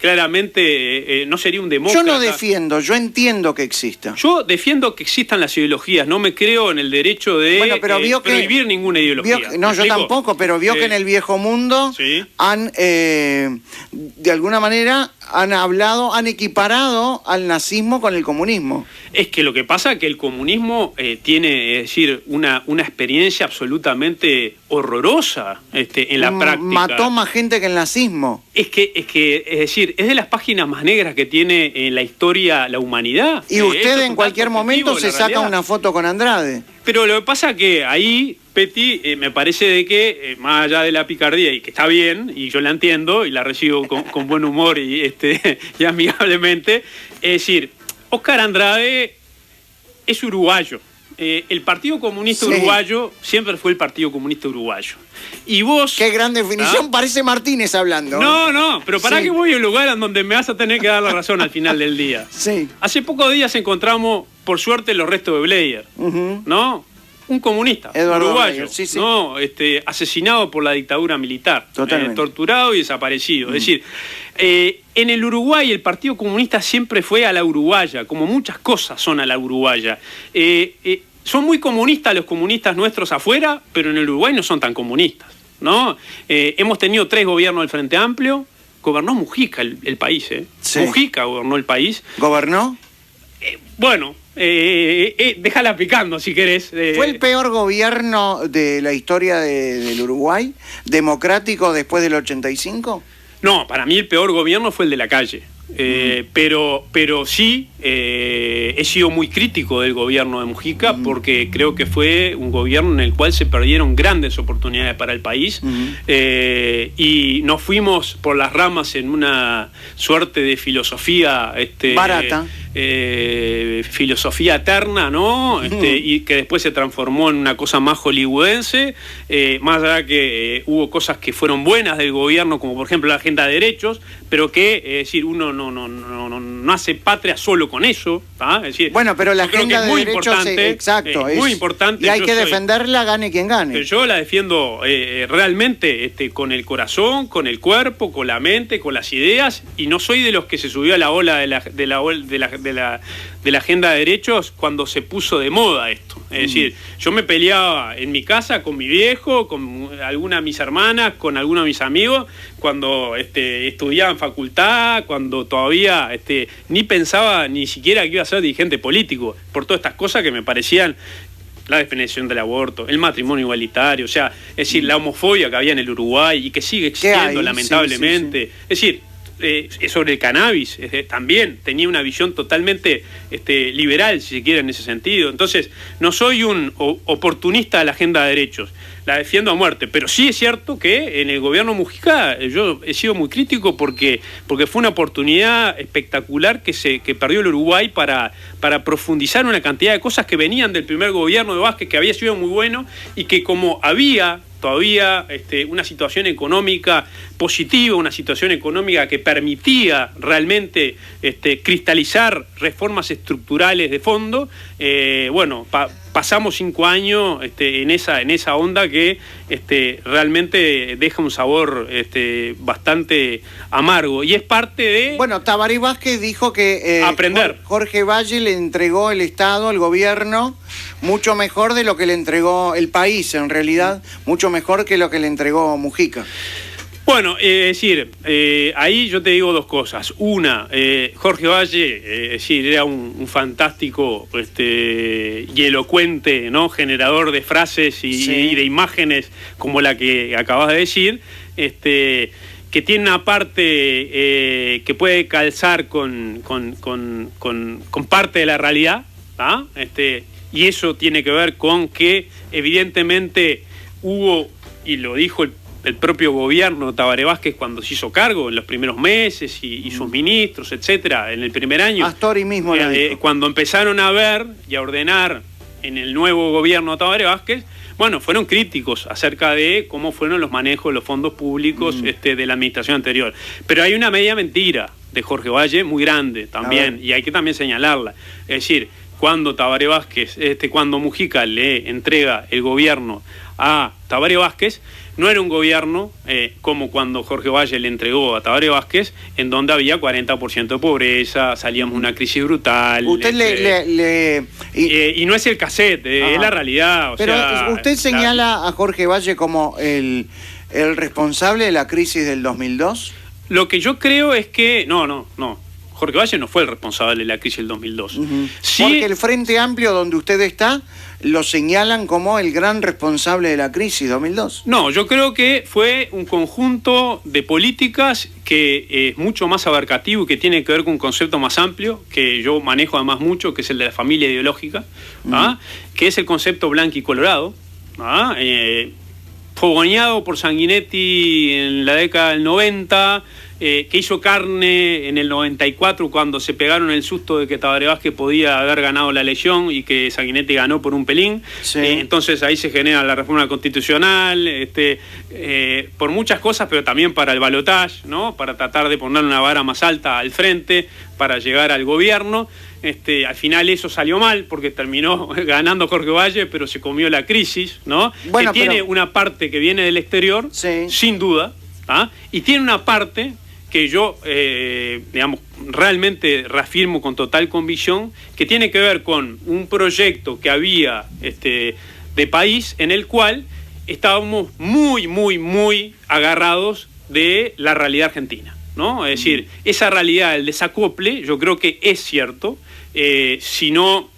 claramente, no sería un demócrata. Yo no defiendo, yo entiendo que exista. Yo defiendo que existan las ideologías, no me creo en el derecho de prohibir ninguna ideología. Yo tampoco, pero vio que en el viejo mundo han, de alguna manera, han equiparado al nazismo con el comunismo. Es que lo que pasa es que el comunismo tiene, es decir, una experiencia absolutamente horrorosa en la práctica. Mató más gente que el nazismo. Es decir, es de las páginas más negras que tiene en la historia la humanidad. Y usted en cualquier momento se saca una foto con Andrade. Pero lo que pasa es que ahí, Peti, me parece de que, más allá de la picardía, y que está bien, y yo la entiendo, y la recibo con buen humor y amigablemente, es decir, Óscar Andrade es uruguayo. El Partido Comunista Uruguayo siempre fue el Partido Comunista Uruguayo. Y vos... ¡Qué gran definición! Parece Martínez hablando. No, pero para que voy a un lugar en donde me vas a tener que dar la razón al final del día. Hace pocos días encontramos, por suerte, los restos de Bleyer, ¿no? Un comunista uruguayo, Bleyer, ¿no? Asesinado por la dictadura militar, torturado y desaparecido. Es decir, en el Uruguay el Partido Comunista siempre fue a la uruguaya, como muchas cosas son a la uruguaya. Son muy comunistas los comunistas nuestros afuera, pero en el Uruguay no son tan comunistas. ¿no? Hemos tenido 3 gobiernos del Frente Amplio. Gobernó Mujica el país, ¿eh? Sí. Mujica gobernó el país. ¿Gobernó? Bueno, déjala picando si querés. ¿Fue el peor gobierno de la historia del Uruguay? ¿Democrático después del 85? No, para mí el peor gobierno fue el de Lacalle. Pero sí, he sido muy crítico del gobierno de Mujica porque creo que fue un gobierno en el cual se perdieron grandes oportunidades para el país y nos fuimos por las ramas en una suerte de filosofía barata. Filosofía eterna, ¿no? Y que después se transformó en una cosa más hollywoodense, más allá que hubo cosas que fueron buenas del gobierno, como por ejemplo la agenda de derechos, pero que, es decir, uno no hace patria solo con eso, ¿tá? Es decir, bueno, pero la agenda de derechos, exacto, es muy importante. Y hay que defenderla, gane quien gane. Pero yo la defiendo realmente con el corazón, con el cuerpo, con la mente, con las ideas, y no soy de los que se subió a la ola de la agenda de derechos cuando se puso de moda esto. Es decir, yo me peleaba en mi casa con mi viejo, con alguna de mis hermanas, con algunos de mis amigos, cuando estudiaba en facultad, cuando todavía ni pensaba ni siquiera que iba a ser dirigente político, por todas estas cosas que me parecían la definición del aborto, el matrimonio igualitario, o sea, es decir, la homofobia que había en el Uruguay y que sigue existiendo lamentablemente. Sí. Es decir, sobre el cannabis, también tenía una visión totalmente liberal, si se quiere, en ese sentido. Entonces, no soy un oportunista de la agenda de derechos, la defiendo a muerte, pero sí es cierto que en el gobierno Mujica yo he sido muy crítico porque fue una oportunidad espectacular que perdió el Uruguay para profundizar una cantidad de cosas que venían del primer gobierno de Vázquez, que había sido muy bueno, y que como había todavía una situación económica positiva, una situación económica que permitía realmente cristalizar reformas estructurales de fondo, pasamos 5 años en esa onda que realmente deja un sabor bastante amargo, y es parte de... Bueno, Tabaré Vázquez dijo que aprender. Jorge Valle le entregó el Estado, el gobierno, mucho mejor de lo que le entregó el país, en realidad, mucho mejor que lo que le entregó Mujica. Bueno, es decir, ahí yo te digo 2 cosas. Una, Jorge Valle, es decir, era un fantástico y elocuente, ¿no?, generador de frases y de imágenes como la que acabas de decir, que tiene una parte que puede calzar con parte de la realidad, ¿tá? Y eso tiene que ver con que evidentemente hubo, y lo dijo el propio gobierno Tabaré Vázquez cuando se hizo cargo en los primeros meses y sus ministros, etcétera, en el primer año. Astori mismo lo dijo. Cuando empezaron a ver y a ordenar en el nuevo gobierno de Tabaré Vázquez, bueno, fueron críticos acerca de cómo fueron los manejos de los fondos públicos de la administración anterior. Pero hay una media mentira de Jorge Valle muy grande también, y hay que también señalarla. Es decir, cuando Tabaré Vázquez, cuando Mujica le entrega el gobierno a Tabaré Vázquez, no era un gobierno como cuando Jorge Valle le entregó a Tabaré Vázquez, en donde había 40% de pobreza, salíamos de una crisis brutal. Usted y no es el cassette, es la realidad. Pero usted señala a Jorge Valle como el responsable de la crisis del 2002. Lo que yo creo es que... No. Jorge Valle no fue el responsable de la crisis del 2002. Sí, porque el Frente Amplio, donde usted está, lo señalan como el gran responsable de la crisis 2002. No, yo creo que fue un conjunto de políticas que es mucho más abarcativo y que tiene que ver con un concepto más amplio, que yo manejo además mucho, que es el de la familia ideológica, que es el concepto blanco y colorado, fogoneado por Sanguinetti en la década del 90, que hizo carne en el 94 cuando se pegaron el susto de que Tabaré Vázquez podía haber ganado la elección y que Sanguinetti ganó por un pelín. Sí. Entonces ahí se genera la reforma constitucional, por muchas cosas, pero también para el balotaje, ¿no?, para tratar de poner una vara más alta al frente para llegar al gobierno. Al final eso salió mal porque terminó ganando Jorge Valle, pero se comió la crisis, ¿no? Bueno, que tiene una parte que viene del exterior, sin duda, y tiene una parte que yo, realmente reafirmo con total convicción, que tiene que ver con un proyecto que había de país en el cual estábamos muy agarrados de la realidad argentina, ¿no? Es decir, esa realidad, el desacople, yo creo que es cierto. Si no,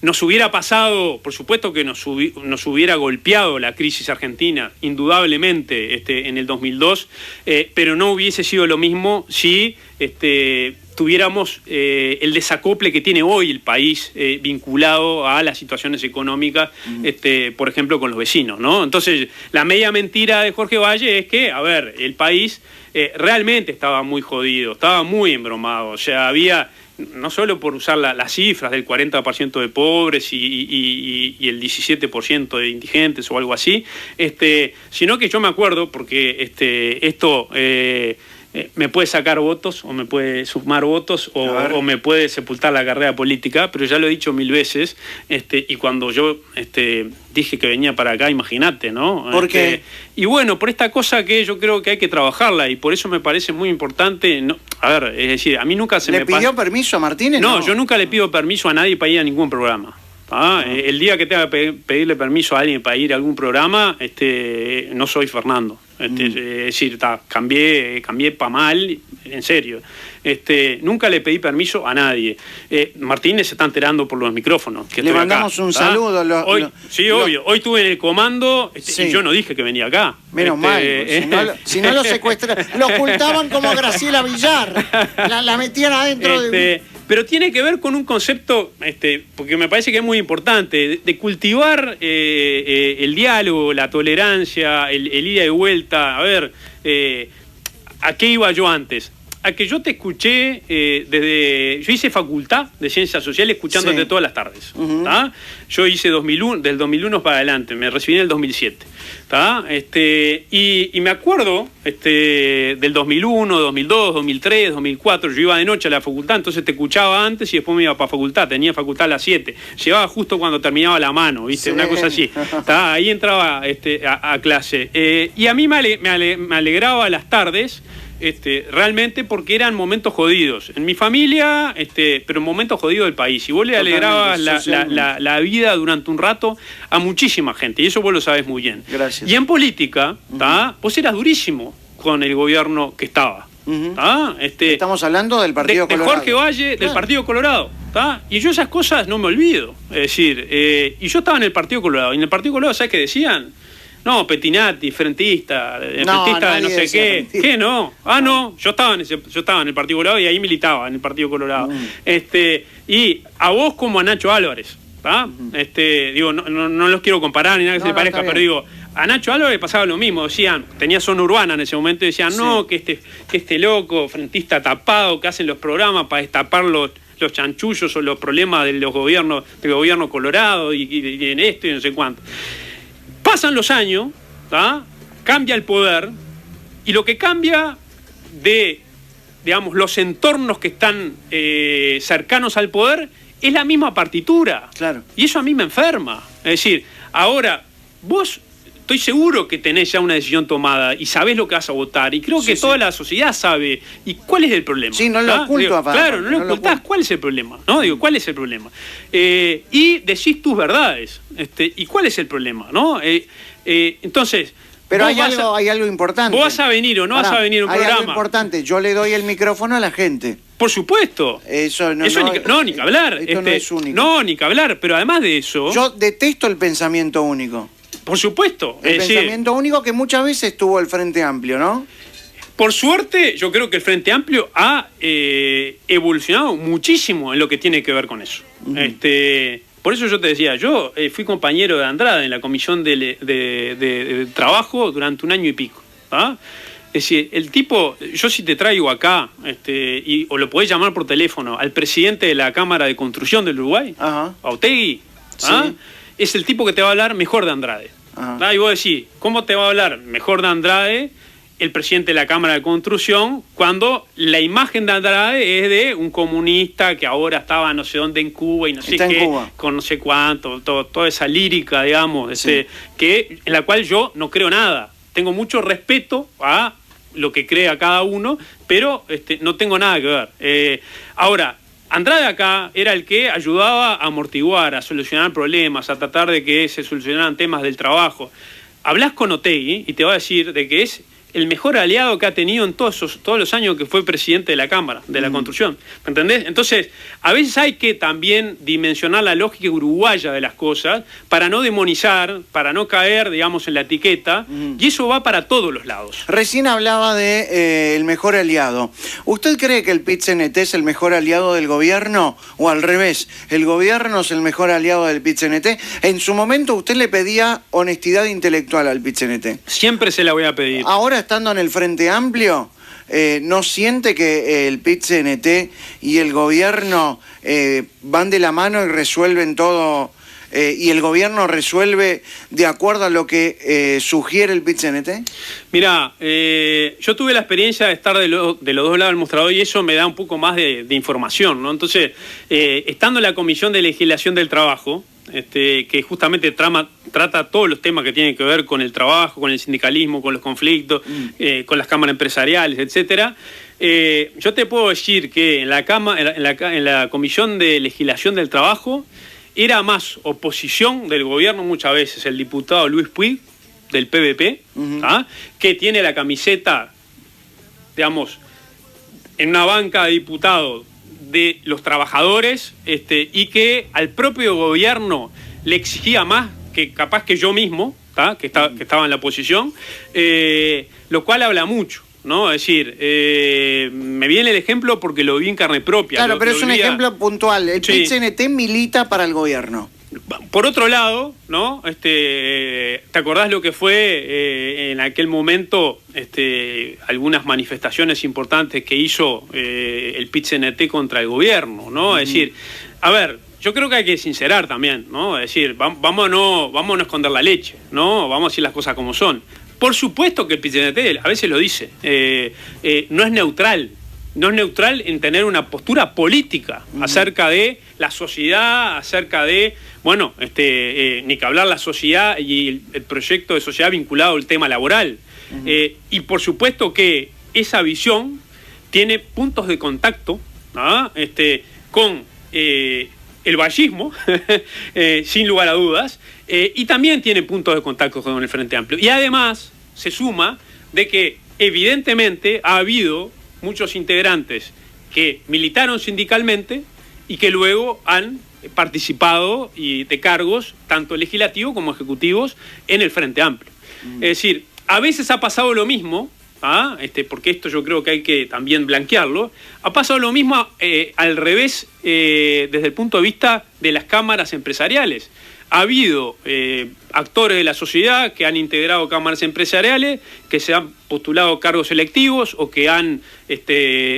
nos hubiera pasado, por supuesto que nos hubiera golpeado la crisis argentina, indudablemente, en el 2002, pero no hubiese sido lo mismo si tuviéramos el desacople que tiene hoy el país vinculado a las situaciones económicas, por ejemplo, con los vecinos, ¿no? Entonces, la media mentira de Jorge Valle es que, a ver, el país realmente estaba muy jodido, estaba muy embromado, o sea, había... no solo por usar las cifras del 40% de pobres y el 17% de indigentes o algo así, sino que yo me acuerdo, porque esto me puede sacar votos o me puede sumar votos o me puede sepultar la carrera política, pero ya lo he dicho 1000 veces, y cuando yo dije que venía para acá, imagínate, ¿no? ¿Por qué? Y bueno, por esta cosa que yo creo que hay que trabajarla, y por eso me parece muy importante, a ver, es decir, a mí nunca se me pasa... ¿Le pidió permiso a Martínez? No, yo nunca le pido permiso a nadie para ir a ningún programa. El día que tenga que pedirle permiso a alguien para ir a algún programa, no soy Fernando. Es decir, cambié para mal, en serio. Nunca le pedí permiso a nadie. Martínez se está enterando por los micrófonos. Que le mandamos acá, un saludo. Obvio. Hoy estuve en el comando y yo no dije que venía acá. Menos mal. Si no lo secuestraron. Lo ocultaban como Graciela Villar. La metían adentro de... Pero tiene que ver con un concepto, porque me parece que es muy importante, de cultivar el diálogo, la tolerancia, el ida y vuelta. A ver, ¿a qué iba yo antes? A que yo te escuché yo hice facultad de Ciencias Sociales escuchándote todas las tardes. Yo hice del 2001 para adelante, me recibí en el 2007. Y me acuerdo del 2001, 2002, 2003, 2004, yo iba de noche a la facultad, entonces te escuchaba antes y después me iba para facultad, tenía facultad a las 7, llegaba justo cuando terminaba la mano, ¿viste? Sí. Una cosa así. Ahí entraba a clase. Y a mí me alegraba las tardes, realmente, porque eran momentos jodidos en mi familia, pero momentos jodidos del país, y vos le alegrabas la vida durante un rato a muchísima gente, y eso vos lo sabés muy bien. Gracias. Y en política, vos eras durísimo con el gobierno que estaba. Estamos hablando del Partido Colorado. De Jorge Valle, del Partido Colorado. Y yo esas cosas no me olvido. Es decir, y yo estaba en el Partido Colorado, y en el Partido Colorado, ¿sabes qué decían? No, Petinati, frentista de no sé qué. Frentista. ¿Qué no? No, yo estaba en el Partido Colorado y ahí militaba en el Partido Colorado. Y a vos como a Nacho Álvarez, digo, no los quiero comparar ni nada que se le parezca, pero digo, a Nacho Álvarez pasaba lo mismo, decían, tenía zona urbana en ese momento, y decían, que este loco, frentista tapado, que hacen los programas para destapar los chanchullos o los problemas de los gobiernos, del gobierno colorado y en esto y no sé cuánto. Pasan los años, cambia el poder, y lo que cambia de, digamos, los entornos que están cercanos al poder es la misma partitura. Claro. Y eso a mí me enferma. Es decir, ahora, vos estoy seguro que tenés ya una decisión tomada y sabés lo que vas a votar, y creo que toda la sociedad sabe. ¿Y cuál es el problema? Sí, no lo oculto. Claro, no lo ocultás. ¿Cuál es el problema? ¿No? Digo, ¿cuál es el problema? Y decís tus verdades. ¿Y cuál es el problema? ¿No? Entonces... Pero hay algo importante. ¿Vos vas a venir o no vas a venir a un programa? Hay algo importante. Yo le doy el micrófono a la gente. Por supuesto. Eso ni que hablar. Esto no es único. No, ni que hablar. Pero además de eso... Yo detesto el pensamiento único. Por supuesto. El pensamiento único que muchas veces tuvo el Frente Amplio, ¿no? Por suerte, yo creo que el Frente Amplio ha evolucionado muchísimo en lo que tiene que ver con eso. Por eso yo te decía, yo fui compañero de Andrade en la comisión de trabajo durante 1 año y pico. Es decir, el tipo, yo si te traigo acá, o lo podés llamar por teléfono, al presidente de la Cámara de Construcción del Uruguay, a Otegi, es el tipo que te va a hablar mejor de Andrade. Y vos decís, ¿cómo te va a hablar mejor de Andrade el presidente de la Cámara de Construcción quando la imagen de Andrade es de un comunista que ahora estaba no sé dónde en Cuba y no sé qué, con no sé cuánto, toda esa lírica, digamos, en la cual yo no creo nada. Tengo mucho respeto a lo que crea cada uno, pero no tengo nada que ver. Ahora, Andrade acá era el que ayudaba a amortiguar, a solucionar problemas, a tratar de que se solucionaran temas del trabajo. Hablás con Otegi y te va a decir de que es el mejor aliado que ha tenido en todos los años que fue presidente de la Cámara, de la Construcción. ¿Me entendés? Entonces, a veces hay que también dimensionar la lógica uruguaya de las cosas para no demonizar, para no caer, digamos, en la etiqueta, y eso va para todos los lados. Recién hablaba de el mejor aliado. ¿Usted cree que el PIT-CNT es el mejor aliado del gobierno? ¿O al revés, el gobierno es el mejor aliado del PIT-CNT? En su momento usted le pedía honestidad intelectual al PIT-CNT. Siempre se la voy a pedir. Ahora, estando en el Frente Amplio, ¿no siente que el PIT-CNT y el gobierno van de la mano y resuelven todo, y el gobierno resuelve de acuerdo a lo que sugiere el PIT-CNT? Mirá, yo tuve la experiencia de estar de los dos lados del mostrador y eso me da un poco más de información, ¿no? Entonces, estando en la Comisión de Legislación del Trabajo, que justamente trata todos los temas que tienen que ver con el trabajo, con el sindicalismo, con los conflictos, con las cámaras empresariales, etcétera. Yo te puedo decir que en la Comisión de Legislación del Trabajo era más oposición del gobierno muchas veces el diputado Luis Puig, del PVP, que tiene la camiseta, digamos, en una banca de diputados de los trabajadores, y que al propio gobierno le exigía más que capaz que yo mismo, que estaba en la oposición, lo cual habla mucho, ¿no? Es decir, me viene el ejemplo porque lo vi en carne propia. Claro, pero es un ejemplo puntual. El PIT-CNT milita para el gobierno. Por otro lado, ¿no? ¿Te acordás lo que fue en aquel momento algunas manifestaciones importantes que hizo el PIT-CNT contra el gobierno, ¿no? Es decir, a ver, yo creo que hay que sincerar también, ¿no? Es decir, vamos a no esconder la leche, ¿no? Vamos a decir las cosas como son. Por supuesto que el PIT-CNT a veces lo dice, no es neutral. No es neutral en tener una postura política acerca de la sociedad, acerca de, bueno, ni que hablar la sociedad y el proyecto de sociedad vinculado al tema laboral. Y por supuesto que esa visión tiene puntos de contacto, ¿no? Con el vallismo, sin lugar a dudas, y también tiene puntos de contacto con el Frente Amplio. Y además se suma de que evidentemente ha habido muchos integrantes que militaron sindicalmente y que luego han participado de cargos, tanto legislativos como ejecutivos, en el Frente Amplio. Es decir, a veces ha pasado lo mismo, porque esto yo creo que hay que también blanquearlo, ha pasado lo mismo al revés desde el punto de vista de las cámaras empresariales. Ha habido actores de la sociedad que han integrado cámaras empresariales, que se han postulado cargos electivos o que han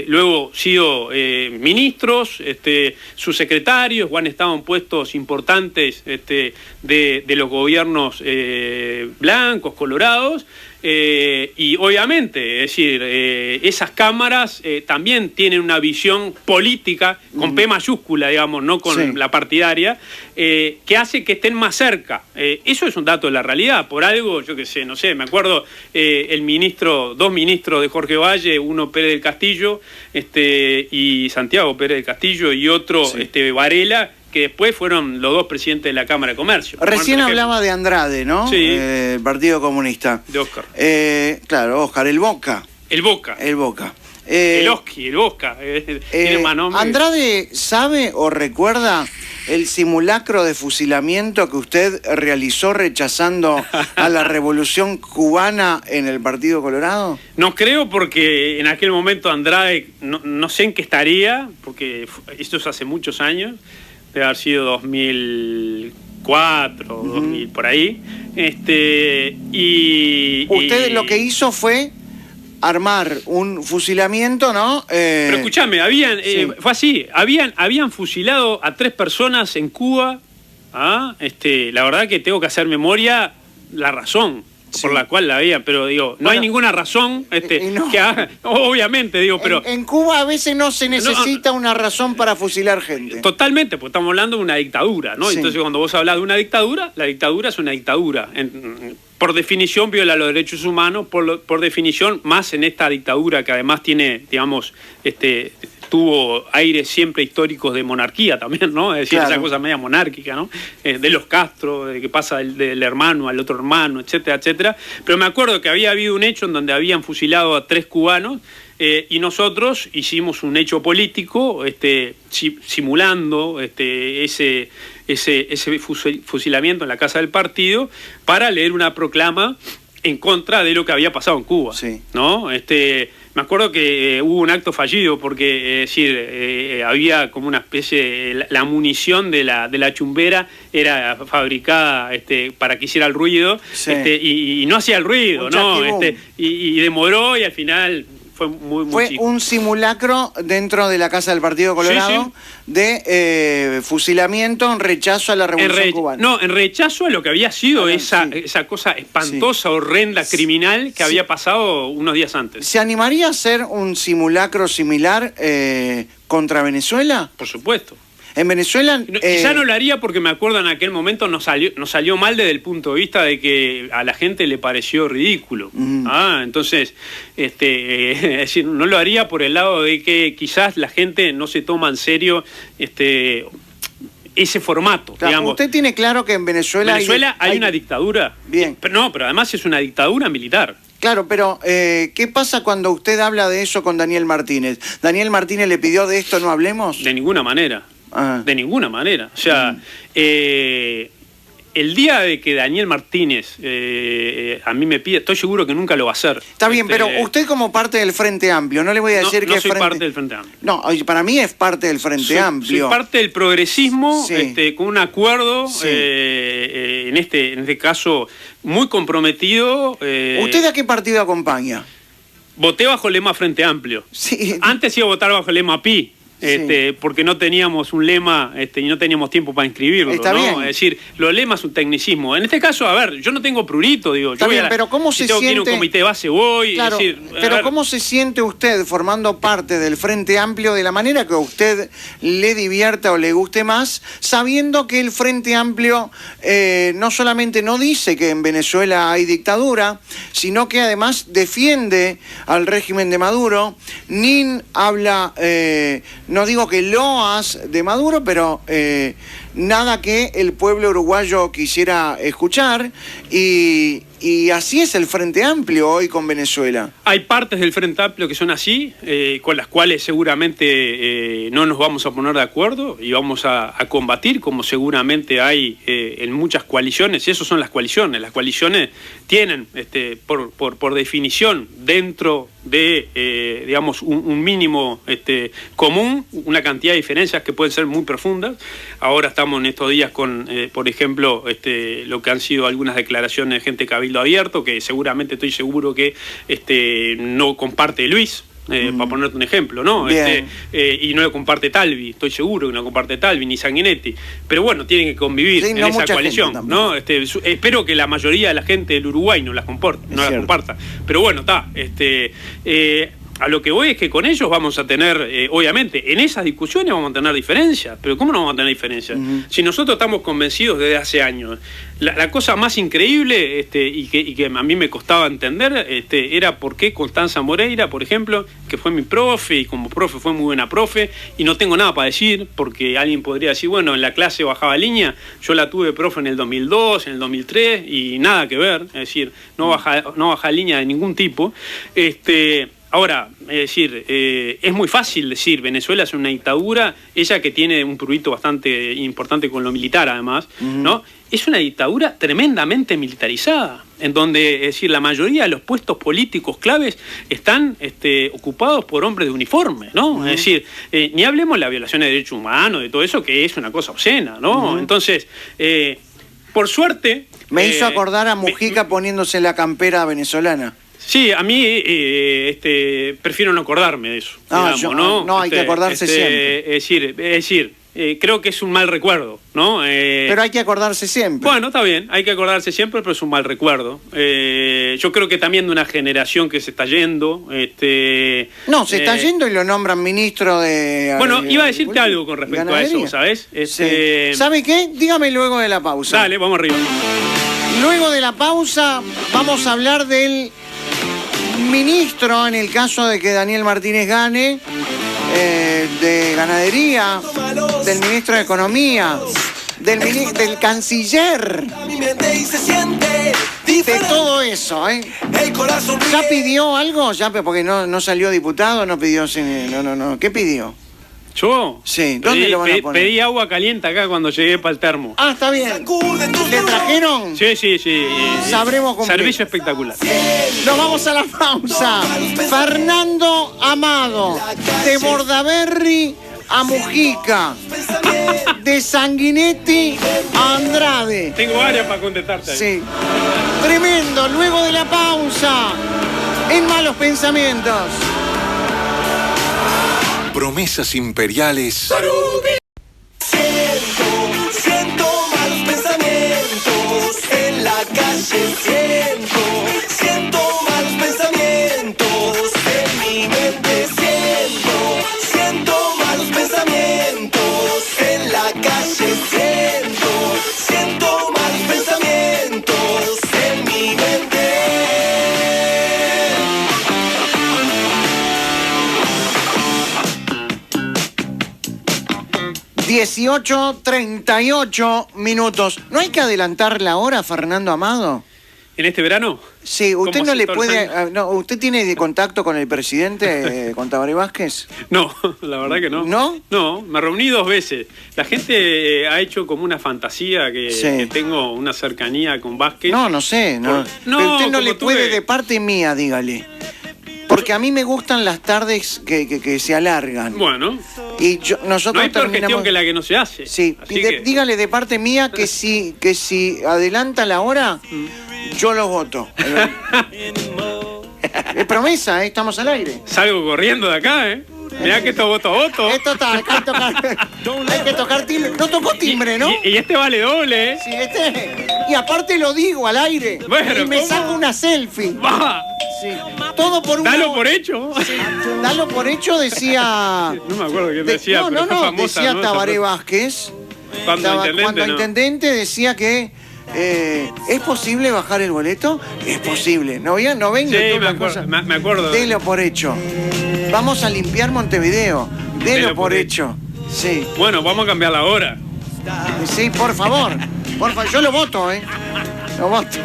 luego sido ministros, subsecretarios o han estado en puestos importantes de los gobiernos blancos, colorados. Y obviamente, es decir, esas cámaras también tienen una visión política con P mayúscula, digamos, no con la partidaria, que hace que estén más cerca. Eso es un dato de la realidad. Por algo, yo qué sé, no sé, me acuerdo dos ministros de Jorge Valle, uno Pérez del Castillo, y Santiago Pérez del Castillo, y otro Varela, que después fueron los dos presidentes de la Cámara de Comercio. Recién hablaba de Andrade, ¿no? Sí. El Partido Comunista. De Oscar. Claro, Oscar, el Boca. El Boca. El Boca. El Oski, el Boca. Tiene más nombre. ¿Andrade sabe o recuerda el simulacro de fusilamiento que usted realizó rechazando a la Revolución Cubana en el Partido Colorado? No creo, porque en aquel momento Andrade, no sé en qué estaría, porque esto es hace muchos años, debe haber sido 2004, 2000, por ahí. Usted lo que hizo fue armar un fusilamiento, ¿no? Pero escúchame, fue así, habían fusilado a 3 personas en Cuba. La verdad que tengo que hacer memoria la razón por la cual la había, pero digo, no hay ninguna razón no. que haga, obviamente, digo, pero en Cuba a veces no se necesita una razón para fusilar gente. Totalmente, porque estamos hablando de una dictadura, ¿no? Sí. Entonces, cuando vos hablas de una dictadura, la dictadura es una dictadura. Por definición viola los derechos humanos, por definición, más en esta dictadura que además tiene, digamos, tuvo aires siempre históricos de monarquía también, ¿no? Es decir, Claro. esa cosa media monárquica, ¿no? De los Castro, de que pasa del hermano al otro hermano, etcétera, etcétera. Pero me acuerdo que había habido un hecho en donde habían fusilado a 3 cubanos y nosotros hicimos un hecho político simulando ese fusilamiento en la casa del partido para leer una proclama en contra de lo que había pasado en Cuba, Sí. ¿no? Me acuerdo que hubo un acto fallido porque había como una especie, la munición de la chumbera era fabricada para que hiciera el ruido, Sí. y no hacía el ruido, Un ¿no? chasquibum. Y demoró y al final fue muy Fue chico. un simulacro dentro de la Casa del Partido Colorado de fusilamiento en rechazo a la Revolución Cubana. No, en rechazo a lo que había sido Ah, esa sí. cosa espantosa, horrenda, criminal que había pasado unos días antes. ¿Se animaría a hacer un simulacro similar contra Venezuela? Por supuesto. En Venezuela... Quizá no lo haría porque me acuerdo en aquel momento nos salió mal desde el punto de vista de que a la gente le pareció ridículo. Entonces, es decir, no lo haría por el lado de que quizás la gente no se toma en serio ese formato, Claro, digamos. usted tiene claro que en Venezuela... Hay una dictadura. Bien. Pero además es una dictadura militar. Claro, pero ¿qué pasa cuando usted habla de eso con Daniel Martínez? ¿Daniel Martínez le pidió de esto no hablemos? De ninguna manera. Ah. De ninguna manera. O sea, el día de que Daniel Martínez a mí me pide, estoy seguro que nunca lo va a hacer. Está bien, pero usted como parte del Frente Amplio, no le voy a decir que no es soy Frente... parte del Frente Amplio. No, para mí es parte del Frente Amplio. Soy parte del progresismo, Sí. con un acuerdo, Sí. en este caso, muy comprometido. ¿Usted a qué partido acompaña? Voté bajo el lema Frente Amplio. Sí. Antes iba a votar bajo el lema PI. Sí. Porque no teníamos un lema y no teníamos tiempo para inscribirlo. Está ¿no? bien. Es decir, los lemas es un tecnicismo. En este caso, a ver, yo no tengo prurito, digo. Está yo voy bien, pero ¿cómo si se tengo que ir a un siente? comité de base, voy. Claro, es decir, a pero ver, ¿cómo se siente usted formando parte del Frente Amplio de la manera que a usted le divierta o le guste más, sabiendo que el Frente Amplio no solamente no dice que en Venezuela hay dictadura, sino que además defiende al régimen de Maduro, ni habla, no digo que loas de Maduro, pero nada que el pueblo uruguayo quisiera escuchar, y así es el Frente Amplio hoy con Venezuela? Hay partes del Frente Amplio que son así, con las cuales seguramente no nos vamos a poner de acuerdo y vamos a combatir, como seguramente hay en muchas coaliciones, y eso son las coaliciones. Las coaliciones tienen, por definición, dentro de, digamos, un mínimo común, una cantidad de diferencias que pueden ser muy profundas. Ahora estamos en estos días con, por ejemplo, lo que han sido algunas declaraciones de gente de Cabildo Abierto, que seguramente estoy seguro que no comparte Luis. Para ponerte un ejemplo, ¿no? Y no lo comparte Talvi, estoy seguro que no comparte Talvi ni Sanguinetti, pero bueno, tienen que convivir en esa coalición, ¿no? Espero que la mayoría de la gente del Uruguay no la comparta, pero bueno, está. A lo que voy es que con ellos vamos a tener, obviamente, en esas discusiones vamos a tener diferencias, pero ¿cómo no vamos a tener diferencias? Si nosotros estamos convencidos desde hace años, la cosa más increíble y que a mí me costaba entender era por qué Constanza Moreira, por ejemplo, que fue mi profe y como profe fue muy buena profe, y no tengo nada para decir, porque alguien podría decir, bueno, en la clase bajaba línea, yo la tuve profe en el 2002, en el 2003, y nada que ver, es decir, no baja línea de ningún tipo. Ahora, es decir, es muy fácil decir, Venezuela es una dictadura, ella que tiene un prurito bastante importante con lo militar además, ¿no? Es una dictadura tremendamente militarizada, en donde, es decir, la mayoría de los puestos políticos claves están ocupados por hombres de uniforme, ¿no? Es decir, ni hablemos de la violación de derechos humanos, de todo eso, que es una cosa obscena, ¿no? Entonces, por suerte... Me hizo acordar a Mujica poniéndose la campera venezolana. Sí, a mí prefiero no acordarme de eso. Digamos, no, hay que acordarse siempre. Es decir, creo que es un mal recuerdo, ¿no? Pero hay que acordarse siempre. Bueno, está bien, hay que acordarse siempre, pero es un mal recuerdo. Yo creo que también de una generación que se está yendo. No, se está yendo y lo nombran ministro de... Bueno, iba a decirte algo con respecto a eso, ¿sabes? Sí. ¿Sabe qué? Dígame luego de la pausa. Dale, vamos arriba. Luego de la pausa vamos a hablar del ministro, en el caso de que Daniel Martínez gane, de Ganadería, del ministro de Economía, del canciller, de todo eso, ¿eh? ¿Ya pidió algo? Ya, porque no salió diputado, no pidió... No. ¿Qué pidió? ¿Yo? Sí, ¿dónde lo van a poner? Pedí agua caliente acá cuando llegué para el termo. Ah, está bien. ¿Le trajeron? Sí. Sabremos cumplir. Servicio espectacular. Nos vamos a la pausa. Fernando Amado, de Bordaberry a Mujica, de Sanguinetti a Andrade. Tengo varias para contestarte. Sí. Tremendo. Luego de la pausa, en Malos Pensamientos. Promesas imperiales. Siento malos pensamientos en la calle. Siento malos pensamientos en mi mente. Siento malos pensamientos en la calle. Siento malos pensamientos en mi mente. 18:38 minutos. ¿No hay que adelantar la hora, Fernando Amado? ¿En este verano? Sí, usted Como no hace le todos los puede... años. No, ¿usted tiene contacto con el presidente, con Tabaré Vázquez? No, la verdad que no. ¿No? No, me reuní 2 veces. La gente ha hecho como una fantasía que tengo una cercanía con Vázquez. No sé. No. No, Pero usted no como le puede, de parte mía, dígale. Porque a mí me gustan las tardes que se alargan. Bueno, Y nosotros no hay peor terminamos... gestión que la que no se hace. Sí, Así y que- dígale de parte mía que si adelanta la hora, yo lo voto. Es promesa, estamos al aire. Salgo corriendo de acá, ¿eh? Mirá que esto voto a voto. Esto está, acá hay que tocar timbre. No tocó timbre, ¿no? Y este vale doble, ¿eh? Sí, y aparte lo digo al aire. Bueno, y me ¿cómo? saco una selfie. ¡Va! Sí. Todo por una... Dalo por hecho. Sí. Dalo por hecho, decía... No me acuerdo qué decía, pero fue famosa, decía ¿no? Tabaré Vázquez. Cuando intendente, no. Intendente decía que ¿es posible bajar el boleto? Es posible. No venga Sí, todas me las acuerdo, cosas. me acuerdo. Delo por hecho. Vamos a limpiar Montevideo. Delo por hecho. Sí. Bueno, vamos a cambiar la hora. Sí, por favor. Yo lo voto, ¿eh? Lo voto.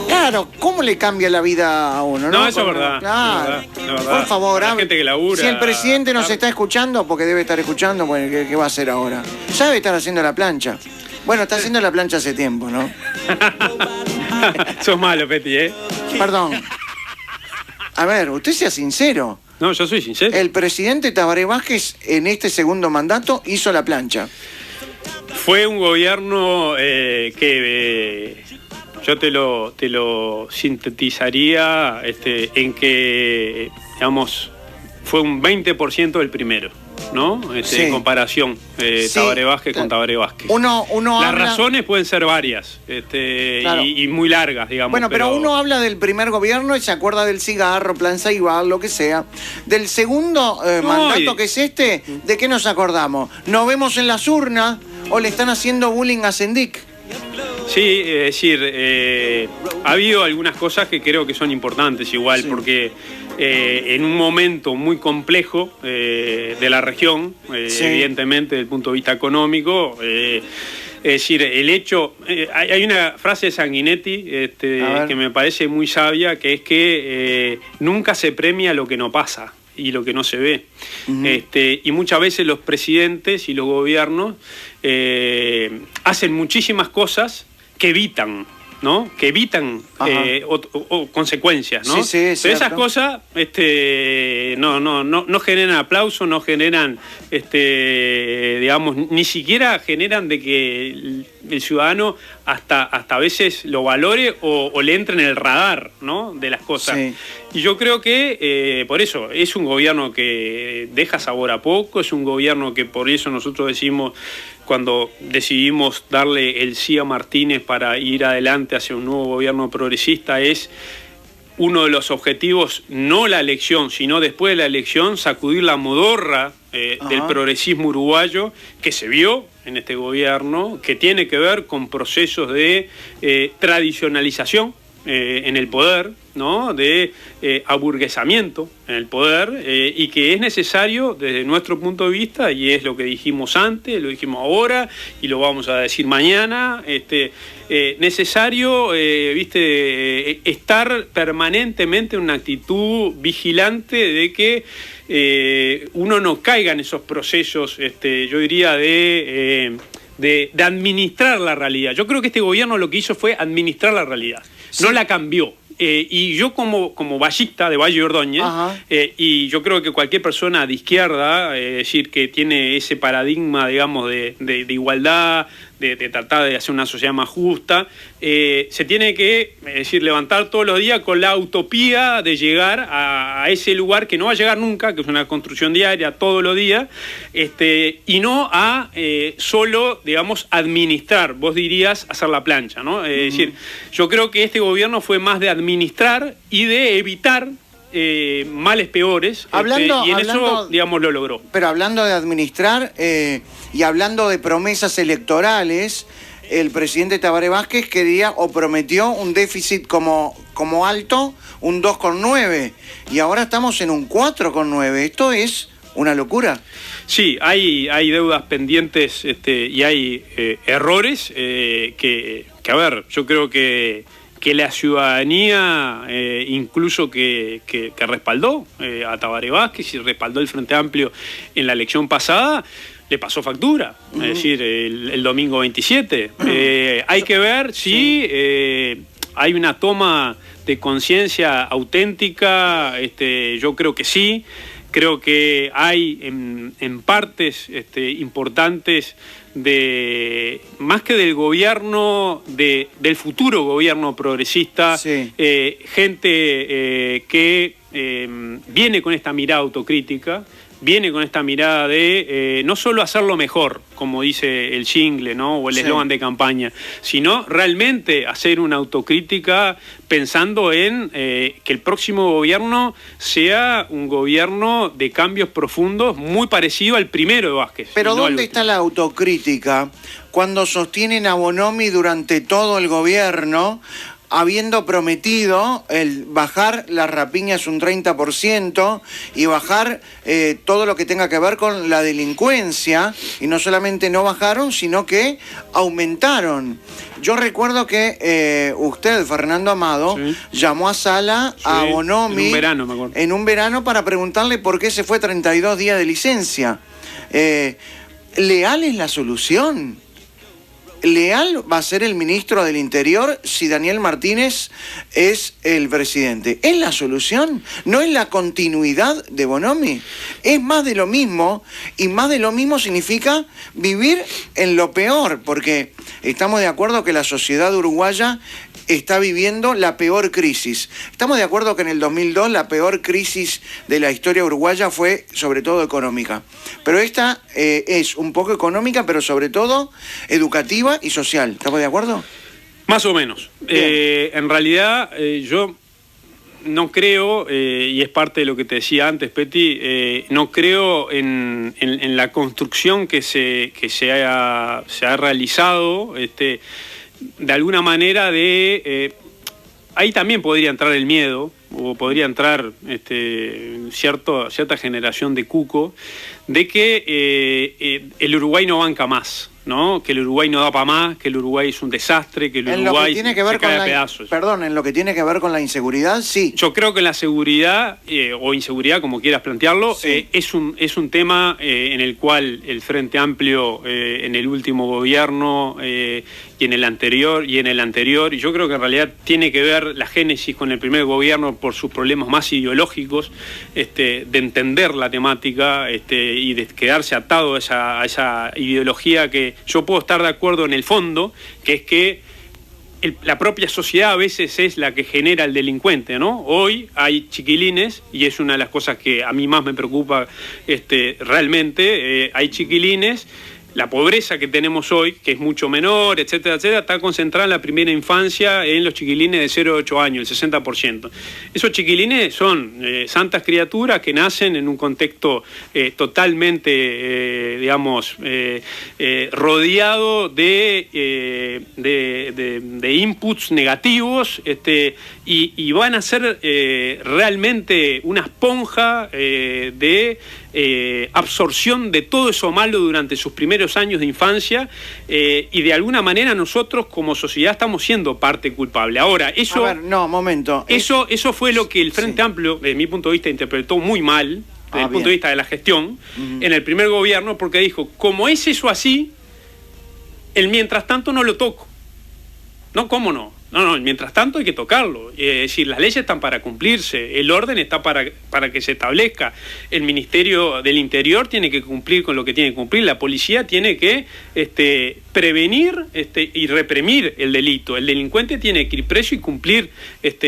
Claro, ¿cómo le cambia la vida a uno? No, eso es verdad. Claro. Es verdad. Por favor, La gente que labura. si el presidente nos está escuchando, porque debe estar escuchando, bueno, ¿qué va a hacer ahora? Ya debe estar haciendo la plancha. Bueno, está haciendo la plancha hace tiempo, ¿no? Sos malo, Peti, ¿eh? Perdón. A ver, usted sea sincero. No, yo soy sincero. El presidente Tabaré Vázquez en este segundo mandato hizo la plancha. Fue un gobierno que yo te lo sintetizaría en que, digamos, fue un 20% del primero, ¿no? Sí. En comparación, Sí. Tabaré Vázquez con Tabaré Vázquez. Uno Las habla... razones pueden ser varias Claro. y muy largas, digamos. Bueno, pero uno habla del primer gobierno y se acuerda del cigarro, Plan Saibal, lo que sea. Del segundo mandato, que es este, ¿de qué nos acordamos? ¿Nos vemos en las urnas o le están haciendo bullying a Sendik? Sí, es decir, ha habido algunas cosas que creo que son importantes igual, Sí. porque en un momento muy complejo de la región, Sí. evidentemente desde el punto de vista económico, es decir, el hecho... hay una frase de Sanguinetti que me parece muy sabia, que es que nunca se premia lo que no pasa y lo que no se ve. Y muchas veces los presidentes y los gobiernos hacen muchísimas cosas que evitan, ¿no? Que evitan o consecuencias, ¿no? Sí, es pero esas cierto. cosas no generan aplauso, no generan, digamos, ni siquiera generan de que el ciudadano hasta a veces lo valore o le entre en el radar, ¿no? De las cosas. Sí. Y yo creo que por eso es un gobierno que deja sabor a poco, es un gobierno que por eso nosotros decimos, cuando decidimos darle el sí a Martínez para ir adelante hacia un nuevo gobierno progresista, es uno de los objetivos, no la elección, sino después de la elección, sacudir la modorra del progresismo uruguayo que se vio en este gobierno, que tiene que ver con procesos de tradicionalización en el poder, ¿no? De aburguesamiento en el poder, y que es necesario desde nuestro punto de vista, y es lo que dijimos antes, lo dijimos ahora y lo vamos a decir mañana, necesario estar permanentemente en una actitud vigilante de que uno no caiga en esos procesos, yo diría, de administrar la realidad. Yo creo que este gobierno lo que hizo fue administrar la realidad, sí. No la cambió. Y yo como vallista de Valle de Ordóñez, y yo creo que cualquier persona de izquierda, decir que tiene ese paradigma, digamos, de igualdad, de tratar de hacer una sociedad más justa, se tiene que levantar todos los días con la utopía de llegar a ese lugar que no va a llegar nunca, que es una construcción diaria todos los días, y no a solo, digamos, administrar, vos dirías hacer la plancha, ¿no? Es decir, yo creo que este gobierno fue más de administrar y de evitar males peores, y en eso, digamos, lo logró. Pero hablando de administrar y hablando de promesas electorales, el presidente Tabaré Vázquez quería o prometió un déficit como alto, un 2,9, y ahora estamos en un 4,9. Esto es una locura. Sí, hay deudas pendientes, y hay errores que, a ver, yo creo que la ciudadanía, incluso que respaldó a Tabaré Vázquez y respaldó el Frente Amplio en la elección pasada, le pasó factura, es decir, el domingo 27. Hay que ver si hay una toma de conciencia auténtica, yo creo que sí. Creo que hay en partes importantes más que del gobierno, del futuro gobierno progresista, sí. Gente que viene con esta mirada autocrítica, viene con esta mirada de no solo hacerlo mejor, como dice el jingle, ¿no? O el eslogan de campaña, sino realmente hacer una autocrítica pensando en que el próximo gobierno sea un gobierno de cambios profundos, muy parecido al primero de Vázquez. Pero ¿dónde está la autocrítica cuando sostienen a Bonomi durante todo el gobierno, habiendo prometido el bajar las rapiñas un 30% y bajar todo lo que tenga que ver con la delincuencia? Y no solamente no bajaron, sino que aumentaron. Yo recuerdo que usted, Fernando Amado, llamó a Sala, a Bonomi, en un verano, me acuerdo. En un verano, para preguntarle por qué se fue 32 días de licencia. ¿Leal es la solución? ¿Leal va a ser el ministro del Interior si Daniel Martínez es el presidente? ¿Es la solución? ¿No es la continuidad de Bonomi? Es más de lo mismo, y más de lo mismo significa vivir en lo peor, porque estamos de acuerdo que la sociedad uruguaya está viviendo la peor crisis. Estamos de acuerdo que en el 2002 la peor crisis de la historia uruguaya fue sobre todo económica. Pero esta es un poco económica, pero sobre todo educativa y social. ¿Estamos de acuerdo? Más o menos. En realidad, yo no creo, y es parte de lo que te decía antes, Peti, no creo en la construcción que se ha realizado, de alguna manera ahí también podría entrar el miedo, o podría entrar cierta generación de cuco, de que el Uruguay no banca más, ¿no? Que el Uruguay no da para más, que el Uruguay es un desastre, que el Uruguay se cae a pedazos. Perdón, en lo que tiene que ver con la inseguridad, sí. Yo creo que la seguridad, o inseguridad, como quieras plantearlo, sí. Es un tema en el cual el Frente Amplio en el último gobierno y en el anterior, y yo creo que en realidad tiene que ver la génesis con el primer gobierno por sus problemas más ideológicos, de entender la temática y de quedarse atado a esa ideología que yo puedo estar de acuerdo en el fondo, que es que la propia sociedad a veces es la que genera el delincuente, ¿no? Hoy hay chiquilines, y es una de las cosas que a mí más me preocupa realmente, hay chiquilines. la pobreza que tenemos hoy, que es mucho menor, etcétera, etcétera, está concentrada en la primera infancia, en los chiquilines de 0 a 8 años, el 60%. Esos chiquilines son santas criaturas que nacen en un contexto totalmente, rodeado de inputs negativos, y van a ser realmente una esponja de absorción de todo eso malo durante sus primeros años de infancia, y de alguna manera nosotros como sociedad estamos siendo parte culpable. Ahora, eso... A ver, no, momento. Eso fue lo que el Frente Amplio, desde mi punto de vista, interpretó muy mal, desde el punto de vista de la gestión, en el primer gobierno, porque dijo, como es eso así, el mientras tanto no lo toco. No, ¿cómo no? No, mientras tanto hay que tocarlo. Es decir, las leyes están para cumplirse, el orden está para que se establezca. El Ministerio del Interior tiene que cumplir con lo que tiene que cumplir, la policía tiene que prevenir y reprimir el delito. El delincuente tiene que ir preso y cumplir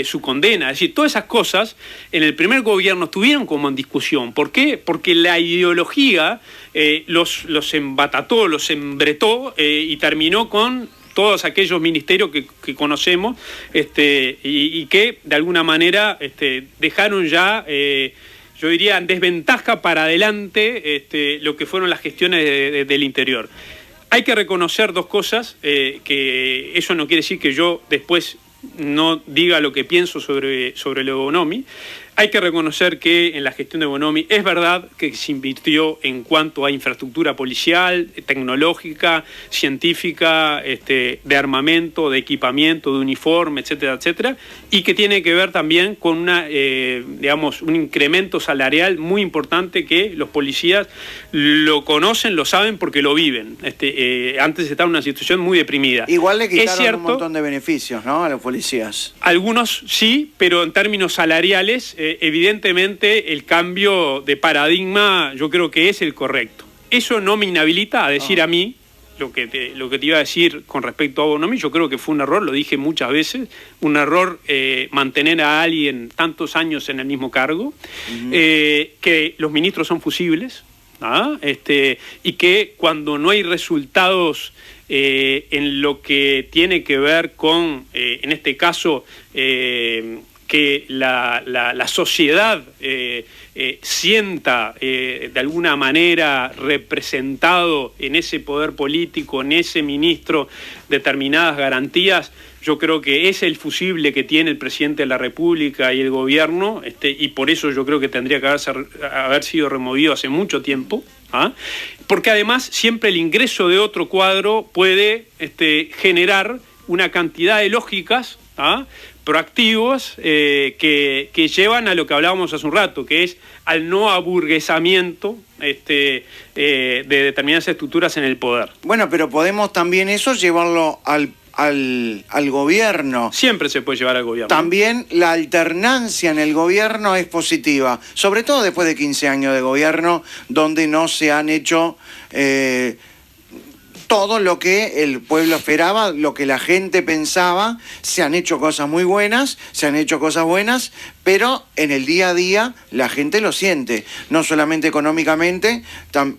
su condena. Es decir, todas esas cosas en el primer gobierno estuvieron como en discusión. ¿Por qué? Porque la ideología los embatató, los embretó y terminó con todos aquellos ministerios que conocemos, y que de alguna manera dejaron ya, yo diría, en desventaja para adelante lo que fueron las gestiones del interior. Hay que reconocer dos cosas, que eso no quiere decir que yo después no diga lo que pienso sobre lo de Bonomi. Hay que reconocer que en la gestión de Bonomi es verdad que se invirtió en cuanto a infraestructura policial, tecnológica, científica, de armamento, de equipamiento, de uniforme, etcétera, etcétera, y que tiene que ver también con un incremento salarial muy importante que los policías lo conocen, lo saben porque lo viven. Antes estaba en una situación muy deprimida. Igual le quitaron es cierto, un montón de beneficios, ¿no?, a los policías. Algunos sí, pero en términos salariales, evidentemente el cambio de paradigma yo creo que es el correcto. Eso no me inhabilita a decir a mí lo que te iba a decir con respecto a Bonomi. Yo creo que fue un error, lo dije muchas veces, un error mantener a alguien tantos años en el mismo cargo, que los ministros son fusibles, y que cuando no hay resultados en lo que tiene que ver con, en este caso, que la sociedad sienta de alguna manera representado en ese poder político, en ese ministro, determinadas garantías, yo creo que es el fusible que tiene el presidente de la República y el gobierno, y por eso yo creo que tendría que haber sido removido hace mucho tiempo, porque además siempre el ingreso de otro cuadro puede generar una cantidad de lógicas proactivos que llevan a lo que hablábamos hace un rato, que es al no aburguesamiento de determinadas estructuras en el poder. Bueno, pero podemos también eso llevarlo al gobierno. Siempre se puede llevar al gobierno. También la alternancia en el gobierno es positiva, sobre todo después de 15 años de gobierno, donde no se han hecho todo lo que el pueblo esperaba, lo que la gente pensaba. Se han hecho cosas muy buenas, se han hecho cosas buenas, pero en el día a día la gente lo siente, no solamente económicamente,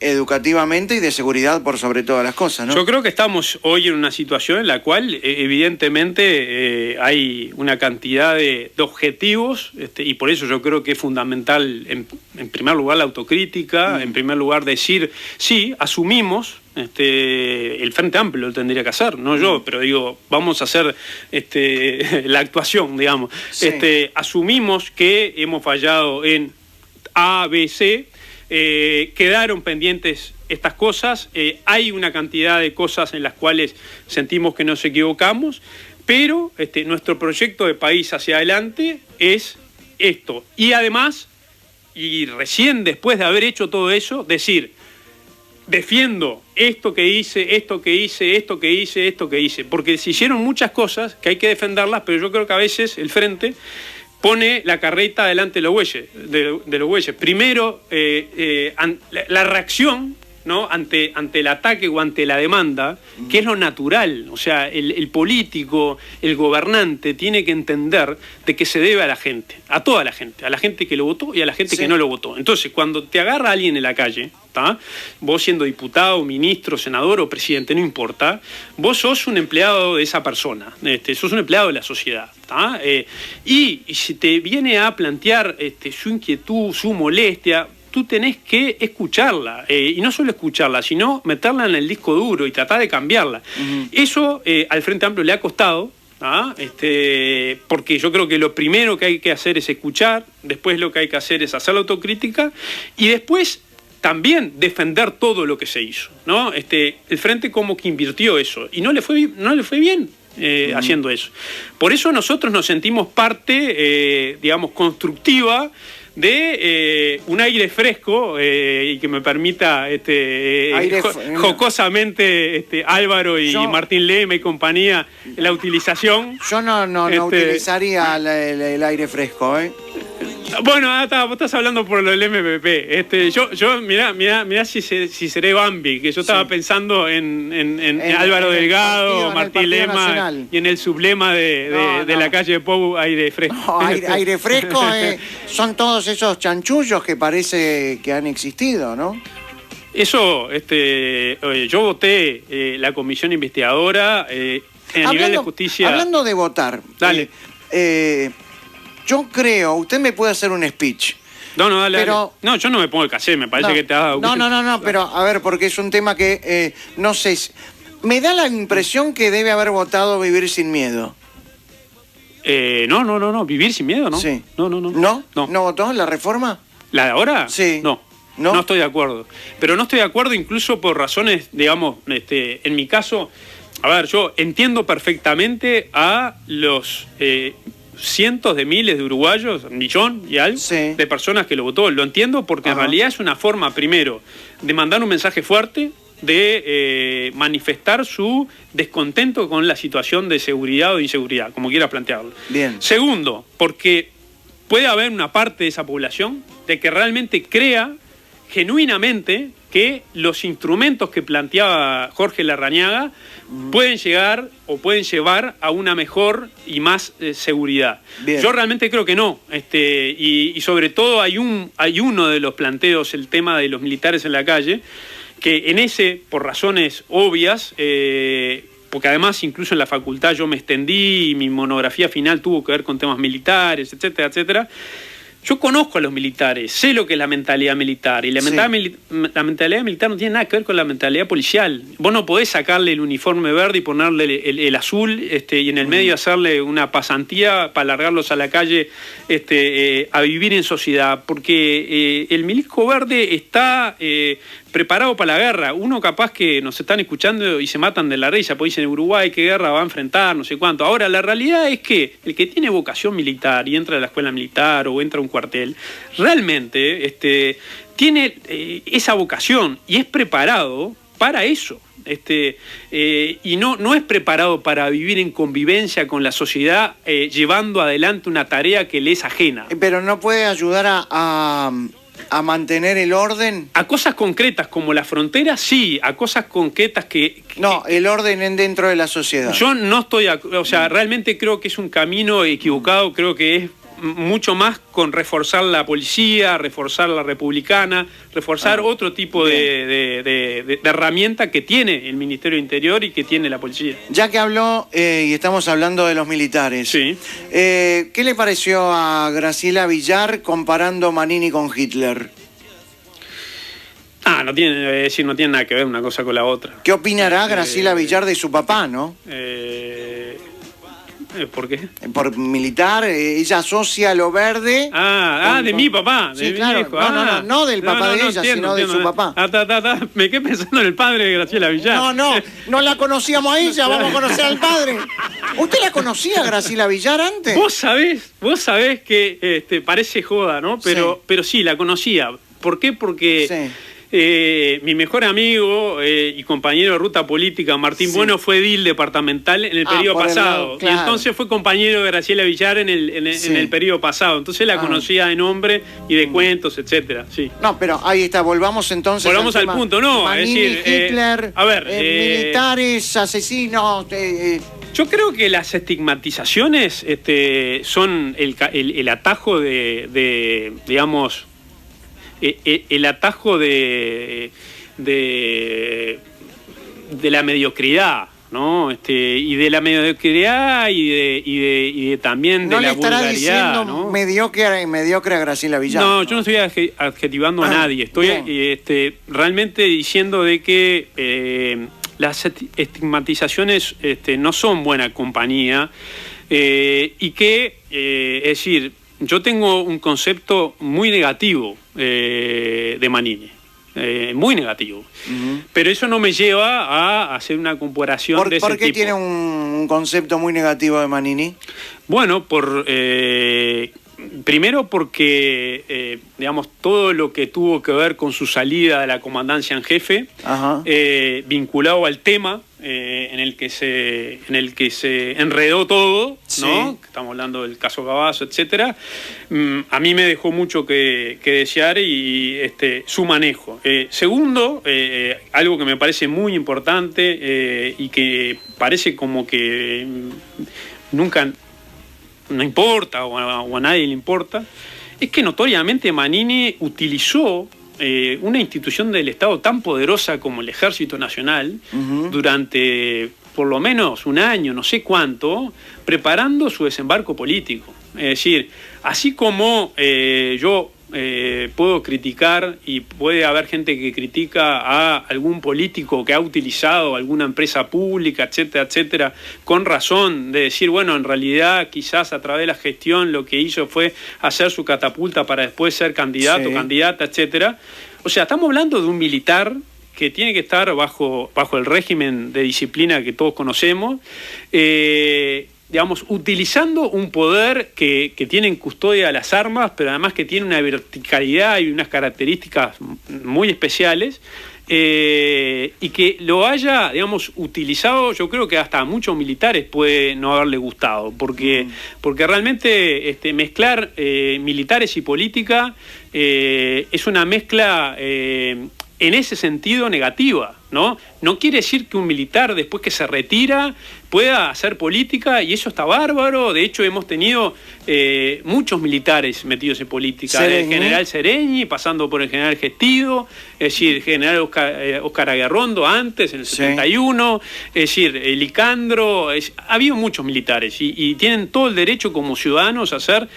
educativamente y de seguridad por sobre todas las cosas, ¿no? Yo creo que estamos hoy en una situación en la cual evidentemente hay una cantidad de objetivos, y por eso yo creo que es fundamental en primer lugar la autocrítica, en primer lugar decir, sí, asumimos, el Frente Amplio lo tendría que hacer, no yo, pero digo, vamos a hacer la actuación, digamos. Sí. Asumimos que hemos fallado en A, B, C, quedaron pendientes estas cosas, hay una cantidad de cosas en las cuales sentimos que nos equivocamos, pero nuestro proyecto de país hacia adelante es esto. Y además, y recién después de haber hecho todo eso, decir, defiendo esto que hice, esto que hice, esto que hice, esto que hice, porque se hicieron muchas cosas que hay que defenderlas, pero yo creo que a veces el Frente pone la carreta delante de los bueyes. Primero, la reacción ¿no? ante el ataque o ante la demanda, que es lo natural. O sea, el político, el gobernante, tiene que entender de que se debe a la gente, a toda la gente que lo votó y a la gente que no lo votó. Entonces, cuando te agarra alguien en la calle, ¿tá? Vos siendo diputado, ministro, senador o presidente, no importa, vos sos un empleado de esa persona, sos un empleado de la sociedad, ¿tá? Y si te viene a plantear su inquietud, su molestia, tú tenés que escucharla, y no solo escucharla, sino meterla en el disco duro y tratar de cambiarla. Eso al Frente Amplio le ha costado, porque yo creo que lo primero que hay que hacer es escuchar, después lo que hay que hacer es hacer la autocrítica, y después también defender todo lo que se hizo, ¿no? El Frente como que invirtió eso, y no le fue bien. Haciendo eso. Por eso nosotros nos sentimos parte, digamos, constructiva de un aire fresco, y que me permita jocosamente Álvaro y Martín Lema y compañía la utilización. Yo no utilizaría el aire fresco, Bueno, vos estás hablando por lo del MPP. Yo mirá si seré Bambi, que yo estaba pensando en Álvaro Delgado, Martín Lema Nacional. Y en el sublema de la calle de Pou, aire fresco. No, aire fresco son todos esos chanchullos que parece que han existido, ¿no? Eso, yo voté la comisión investigadora a nivel de justicia. Hablando de votar. Dale. Yo creo, usted me puede hacer un speech. No, dale, pero, dale. No, yo no me pongo el cassette, me parece que te ha dado... No, pero a ver, porque es un tema que, no sé, me da la impresión que debe haber votado Vivir sin Miedo. No, Vivir sin Miedo, ¿no? Sí. No. ¿No votó la reforma? ¿La de ahora? Sí. No estoy de acuerdo. Pero no estoy de acuerdo incluso por razones, digamos, en mi caso, a ver, yo entiendo perfectamente a los... cientos de miles de uruguayos, millón y algo, de personas que lo votó. Lo entiendo porque en realidad es una forma, primero, de mandar un mensaje fuerte, de manifestar su descontento con la situación de seguridad o de inseguridad, como quiera plantearlo. Bien. Segundo, porque puede haber una parte de esa población de que realmente crea genuinamente que los instrumentos que planteaba Jorge Larrañaga pueden llegar o pueden llevar a una mejor y más seguridad. Bien. Yo realmente creo que no. Y sobre todo hay uno de los planteos, el tema de los militares en la calle, que en ese, por razones obvias, porque además incluso en la facultad yo me extendí y mi monografía final tuvo que ver con temas militares, etcétera, etcétera. Yo conozco a los militares, sé lo que es la mentalidad militar, y la mentalidad militar no tiene nada que ver con la mentalidad policial. Vos no podés sacarle el uniforme verde y ponerle el azul, y en el medio hacerle una pasantía para largarlos a la calle a vivir en sociedad, porque el milico verde está preparado para la guerra. Uno capaz que nos están escuchando y se matan de la risa, porque dicen Uruguay, ¿qué guerra va a enfrentar? No sé cuánto. Ahora, la realidad es que el que tiene vocación militar y entra a la escuela militar o entra a un cuartel, realmente tiene esa vocación y es preparado para eso. Y no es preparado para vivir en convivencia con la sociedad, llevando adelante una tarea que le es ajena. Pero no puede ayudar a mantener el orden. A cosas concretas como la frontera, sí. A cosas concretas que no, el orden dentro de la sociedad. Yo no estoy... O sea, realmente creo que es un camino equivocado. Creo que es mucho más con reforzar la policía, reforzar la republicana, reforzar otro tipo de herramienta que tiene el Ministerio de Interior y que tiene la policía. Ya que habló, y estamos hablando de los militares, sí. ¿Qué le pareció a Graciela Villar comparando Manini con Hitler? No tiene nada que ver una cosa con la otra. ¿Qué opinará Graciela Villar de su papá, no? ¿Por qué? Por militar, ella asocia lo verde. De mi papá. Sí, de claro. Mi hijo. No del papá de ella, entiendo, sino de su papá. Me quedé pensando en el padre de Graciela Villar. No la conocíamos a ella, vamos a conocer al padre. ¿Usted la conocía, Graciela Villar, antes? Vos sabés que parece joda, ¿no? Pero sí, la conocía. ¿Por qué? Porque Mi mejor amigo y compañero de ruta política, Martín Bueno, fue edil departamental en el periodo pasado. Claro. Y entonces fue compañero de Graciela Villar en el periodo pasado. Entonces la conocía de nombre y de cuentos, etcétera. Sí. No, pero ahí está, volvamos entonces. Volvamos al punto, ¿no? Manini, es decir, Hitler, a ver, militares, asesinos. Yo creo que las estigmatizaciones son el atajo digamos, el atajo de la mediocridad, ¿no? Y de la mediocridad y de también de la vulgaridad. ¿No le estará diciendo, ¿no?, mediocre a Graciela Villar? No, yo no estoy adjetivando a nadie. Estoy realmente diciendo de que las estigmatizaciones no son buena compañía y que, es decir, yo tengo un concepto muy negativo de Manini, muy negativo, pero eso no me lleva a hacer una comparación de ese tipo. ¿Por qué tiene un concepto muy negativo de Manini? Bueno, primero porque, digamos, todo lo que tuvo que ver con su salida de la comandancia en jefe, vinculado al tema en el que se enredó todo, ¿no? Estamos hablando del caso Gabazo, etcétera. A mí me dejó mucho que desear y su manejo. Segundo, algo que me parece muy importante y que parece como que nunca no importa o a nadie le importa, es que notoriamente Manini utilizó una institución del Estado tan poderosa como el Ejército Nacional durante por lo menos un año, no sé cuánto, preparando su desembarco político. Es decir, así como yo puedo criticar y puede haber gente que critica a algún político que ha utilizado alguna empresa pública, etcétera, etcétera, con razón de decir, bueno, en realidad quizás a través de la gestión lo que hizo fue hacer su catapulta para después ser candidato, candidata, etcétera. O sea, estamos hablando de un militar que tiene que estar bajo el régimen de disciplina que todos conocemos, digamos, utilizando un poder que tiene en custodia las armas, pero además que tiene una verticalidad y unas características muy especiales, y que lo haya, digamos, utilizado, yo creo que hasta a muchos militares puede no haberle gustado, porque realmente mezclar militares y política es una mezcla en ese sentido negativa, ¿no? No quiere decir que un militar después que se retira pueda hacer política, y eso está bárbaro. De hecho, hemos tenido muchos militares metidos en política, el general Sereñi, pasando por el general Gestido, es decir, el general Oscar Aguerrondo antes, en el 71, es decir, Licandro, ha habido muchos militares y tienen todo el derecho como ciudadanos a ser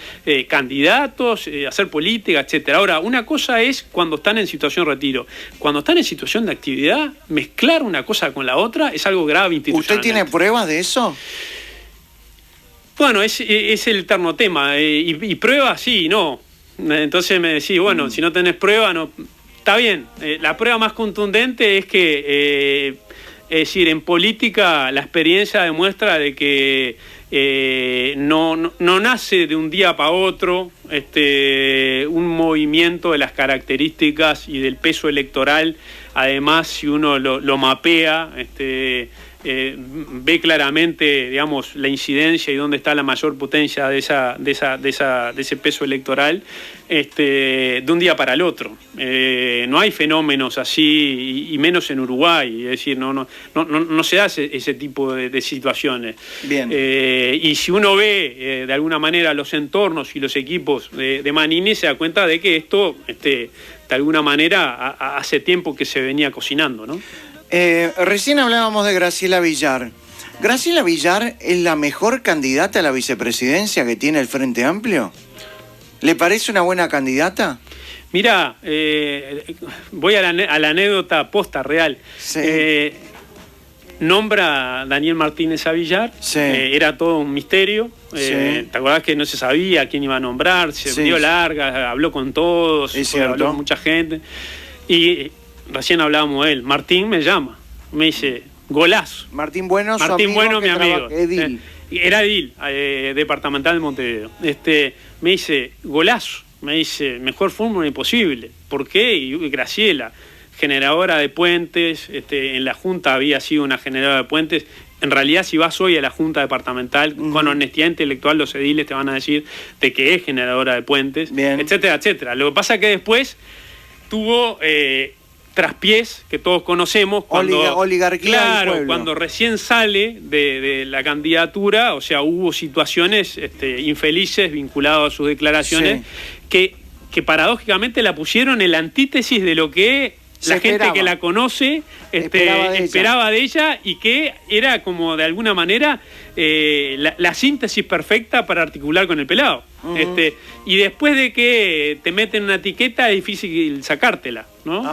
candidatos, a hacer política, etcétera. Ahora, una cosa es cuando están en situación de retiro. Cuando están en situación de actividad, mezclar una cosa con la otra es algo grave institucionalmente. ¿Usted tiene pruebas de eso? Bueno, es el eterno tema. Y pruebas, sí, no. Entonces me decís, bueno, si no tenés prueba, no. Está bien. La prueba más contundente es que, es decir, en política la experiencia demuestra de que no nace de un día para otro un movimiento de las características y del peso electoral. Además, si uno lo mapea, ve claramente, digamos, la incidencia y dónde está la mayor potencia de ese peso electoral, de un día para el otro. No hay fenómenos así, y menos en Uruguay. Es decir, no se hace ese tipo de situaciones. Bien. Y si uno ve de alguna manera los entornos y los equipos de Manini, se da cuenta de que esto, de alguna manera, hace tiempo que se venía cocinando, ¿no? Recién hablábamos de Graciela Villar. ¿Graciela Villar es la mejor candidata a la vicepresidencia que tiene el Frente Amplio? ¿Le parece una buena candidata? Mirá, voy a la anécdota posta real. Sí. Nombra a Daniel Martínez a Villar, era todo un misterio. ¿Te acordás que no se sabía quién iba a nombrar? Se dio larga, habló con todos, habló con mucha gente. Y recién hablábamos de él. Martín me llama, me dice, golazo. Martín Bueno, mi amigo. Edil. Era edil, departamental de Montevideo. Me dice, golazo. Me dice, mejor fórmula imposible. ¿Por qué? Y Graciela, generadora de puentes, en la Junta había sido una generadora de puentes. En realidad, si vas hoy a la Junta Departamental, con honestidad intelectual, los ediles te van a decir de que es generadora de puentes, etcétera, etcétera. Lo que pasa es que después tuvo traspiés que todos conocemos cuando oligarquía, claro, cuando recién sale de la candidatura, o sea, hubo situaciones infelices vinculadas a sus declaraciones que paradójicamente la pusieron en la antítesis de lo que la gente que la conoce esperaba de ella, y que era como de alguna manera la síntesis perfecta para articular con el pelado. Y después de que te meten una etiqueta es difícil sacártela, ¿no?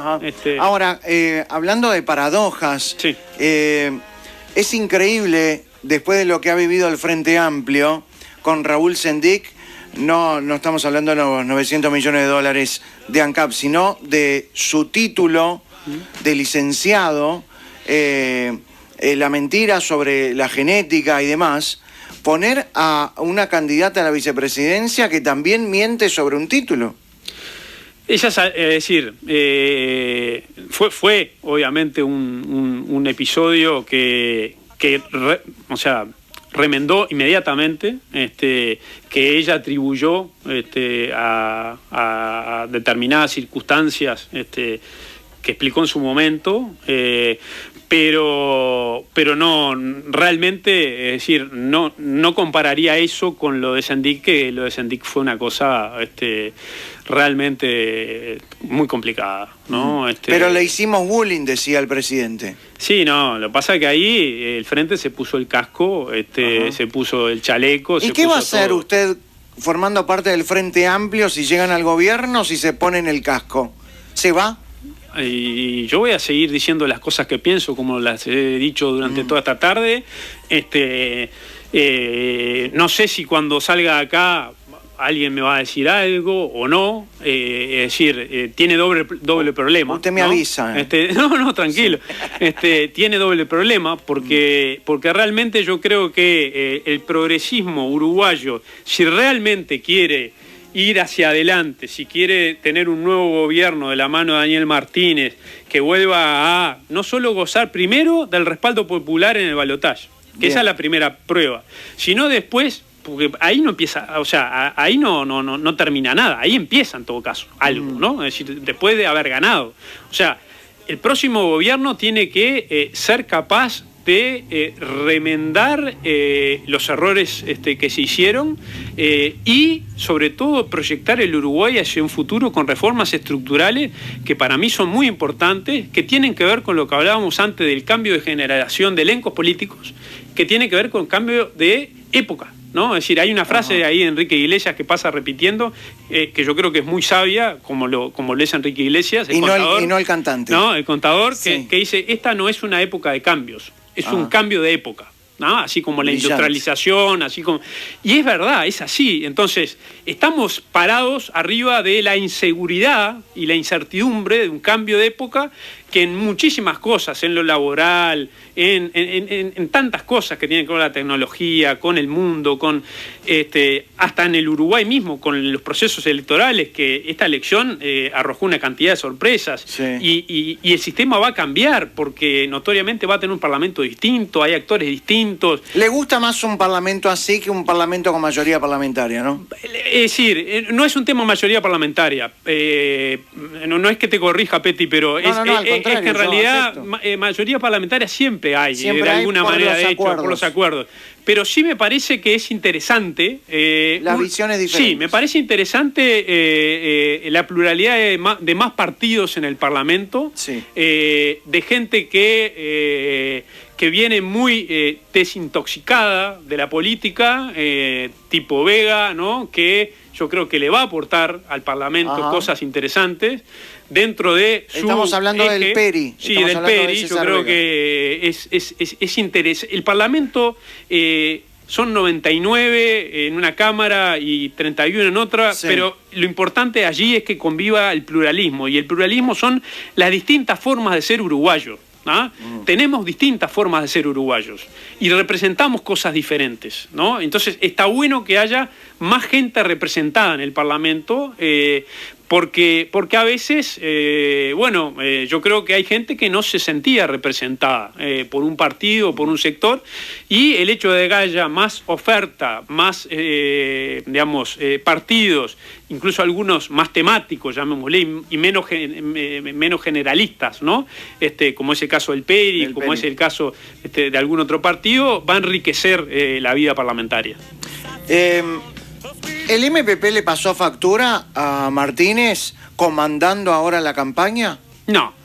Ahora, hablando de paradojas, sí. Es increíble, después de lo que ha vivido el Frente Amplio con Raúl Sendic, no estamos hablando de los 900 millones de dólares de ANCAP, sino de su título de licenciado, la mentira sobre la genética y demás, poner a una candidata a la vicepresidencia que también miente sobre un título. Ella, es decir, fue obviamente un episodio que remendó inmediatamente, que ella atribuyó a determinadas circunstancias que explicó en su momento, pero no, realmente, es decir, no compararía eso con lo de Sendic, que lo de Sendic fue una cosa realmente muy complicada, ¿no? Pero le hicimos bullying, decía el presidente. Sí, no, lo que pasa es que ahí el Frente se puso el casco, se puso el chaleco. ¿Y qué va a hacer usted formando parte del Frente Amplio si llegan al gobierno, si se ponen el casco? ¿Se va? Y yo voy a seguir diciendo las cosas que pienso, como las he dicho durante toda esta tarde. No sé si cuando salga acá alguien me va a decir algo o no. Es decir, tiene doble problema. Usted me avisa. No, tranquilo. Sí. Tiene doble problema porque realmente yo creo que el progresismo uruguayo, si realmente quiere ir hacia adelante, si quiere tener un nuevo gobierno de la mano de Daniel Martínez, que vuelva a no solo gozar primero del respaldo popular en el balotaje, que esa es la primera prueba, sino después, porque ahí no empieza, o sea, ahí no termina nada, ahí empieza en todo caso algo, ¿no? Es decir, después de haber ganado. O sea, el próximo gobierno tiene que ser capaz de remendar los errores que se hicieron y sobre todo proyectar el Uruguay hacia un futuro con reformas estructurales que para mí son muy importantes, que tienen que ver con lo que hablábamos antes del cambio de generación de elencos políticos, que tiene que ver con cambio de época, ¿no? Es decir, hay una frase ahí de Enrique Iglesias que pasa repitiendo, que yo creo que es muy sabia, como lo es Enrique Iglesias, el contador, no el cantante. No, el contador, sí. que dice, esta no es una época de cambios, es un cambio de época, ¿no? Así como la industrialización, así como... Y es verdad, es así. Entonces, estamos parados arriba de la inseguridad y la incertidumbre de un cambio de época que en muchísimas cosas, en lo laboral, en tantas cosas que tienen que ver con la tecnología, con el mundo, con hasta en el Uruguay mismo, con los procesos electorales, que esta elección arrojó una cantidad de sorpresas. Sí. Y el sistema va a cambiar, porque notoriamente va a tener un parlamento distinto, hay actores distintos. ¿Le gusta más un parlamento así que un parlamento con mayoría parlamentaria, no? Es decir, no es un tema mayoría parlamentaria. No es que te corrija, Peti, pero es que en realidad mayoría parlamentaria siempre hay de alguna manera, de hecho, por los acuerdos. Pero sí me parece que es interesante... las visiones diferentes. Sí, me parece interesante la pluralidad de más partidos en el Parlamento, sí. De gente que viene muy desintoxicada de la política, tipo Vega, ¿no? Que yo creo que le va a aportar al Parlamento cosas interesantes dentro de su Estamos hablando eje. del PERI. Sí, del PERI, yo creo que es interesante. El Parlamento son 99 en una Cámara y 31 en otra, sí. Pero lo importante allí es que conviva el pluralismo, y el pluralismo son las distintas formas de ser uruguayos. ¿Ah? Tenemos distintas formas de ser uruguayos y representamos cosas diferentes, ¿no? Entonces está bueno que haya más gente representada en el Parlamento, porque a veces, yo creo que hay gente que no se sentía representada por un partido, por un sector, y el hecho de que haya más oferta, más, partidos, incluso algunos más temáticos, llamémosle, y menos generalistas, ¿no? Como es el caso del PERI, como es el caso de algún otro partido, va a enriquecer la vida parlamentaria. ¿El MPP le pasó factura a Martínez comandando ahora la campaña? No.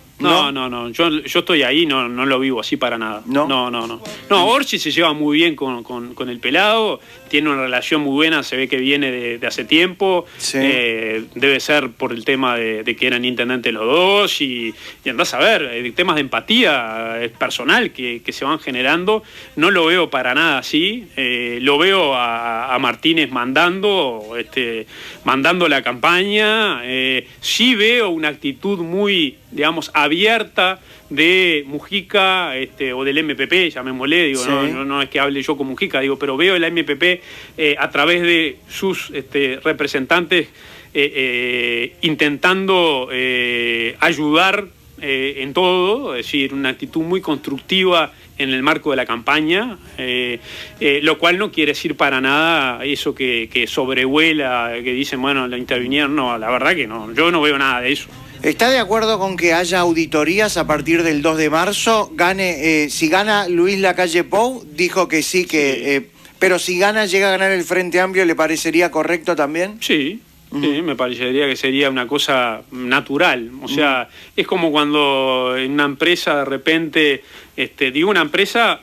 Yo estoy ahí, no lo vivo así para nada. No, Orsi se lleva muy bien con el pelado, tiene una relación muy buena, se ve que viene de hace tiempo. Sí. Debe ser por el tema de que eran intendentes los dos y andás a ver, temas de empatía personal que se van generando. No lo veo para nada así. Lo veo a Martínez mandando la campaña. Sí veo una actitud muy, digamos, abierta de Mujica o del MPP, llamémosle, digo, sí. No es que hable yo con Mujica, digo, pero veo el MPP a través de sus representantes intentando ayudar en todo, es decir, una actitud muy constructiva en el marco de la campaña, lo cual no quiere decir para nada eso que sobrevuela, que dicen, bueno, la intervinieron, no, la verdad que no, yo no veo nada de eso. ¿Está de acuerdo con que haya auditorías a partir del 2 de marzo? Si gana Luis Lacalle Pou, dijo que sí, pero si llega a ganar el Frente Amplio, ¿le parecería correcto también? Sí. Sí, me parecería que sería una cosa natural. O sea, es como cuando en una empresa de repente, digo una empresa,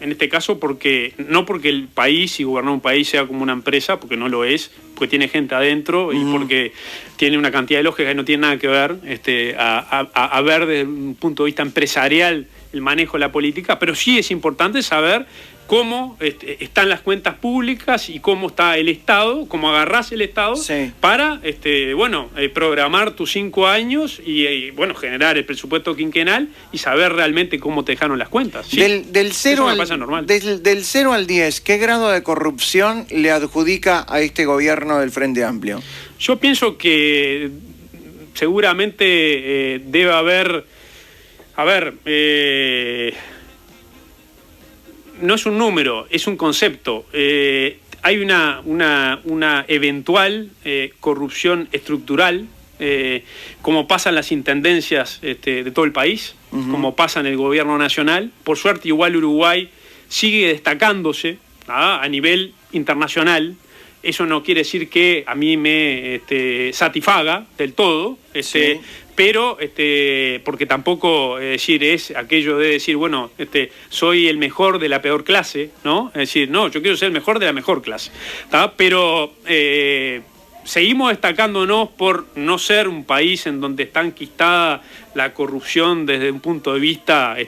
en este caso no porque el país y gobernar un país sea como una empresa, porque no lo es, porque tiene gente adentro y porque tiene una cantidad de lógica que no tiene nada que ver, a ver desde un punto de vista empresarial el manejo de la política, pero sí es importante saber cómo están las cuentas públicas y cómo está el Estado, cómo agarrás el Estado, sí, para programar tus 5 años y generar el presupuesto quinquenal y saber realmente cómo te dejaron las cuentas. ¿Sí? Del 0 al 10, ¿qué grado de corrupción le adjudica a este gobierno del Frente Amplio? Yo pienso que seguramente debe haber... no es un número, es un concepto. Hay una eventual corrupción estructural, como pasa en las intendencias de todo el país, como pasa en el gobierno nacional. Por suerte, igual Uruguay sigue destacándose a nivel internacional. Eso no quiere decir que a mí me satisfaga del todo, sí, pero porque tampoco es aquello de decir, bueno, soy el mejor de la peor clase, ¿no? Es decir, no, yo quiero ser el mejor de la mejor clase, ¿tá? Pero seguimos destacándonos por no ser un país en donde está enquistada la corrupción desde un punto de vista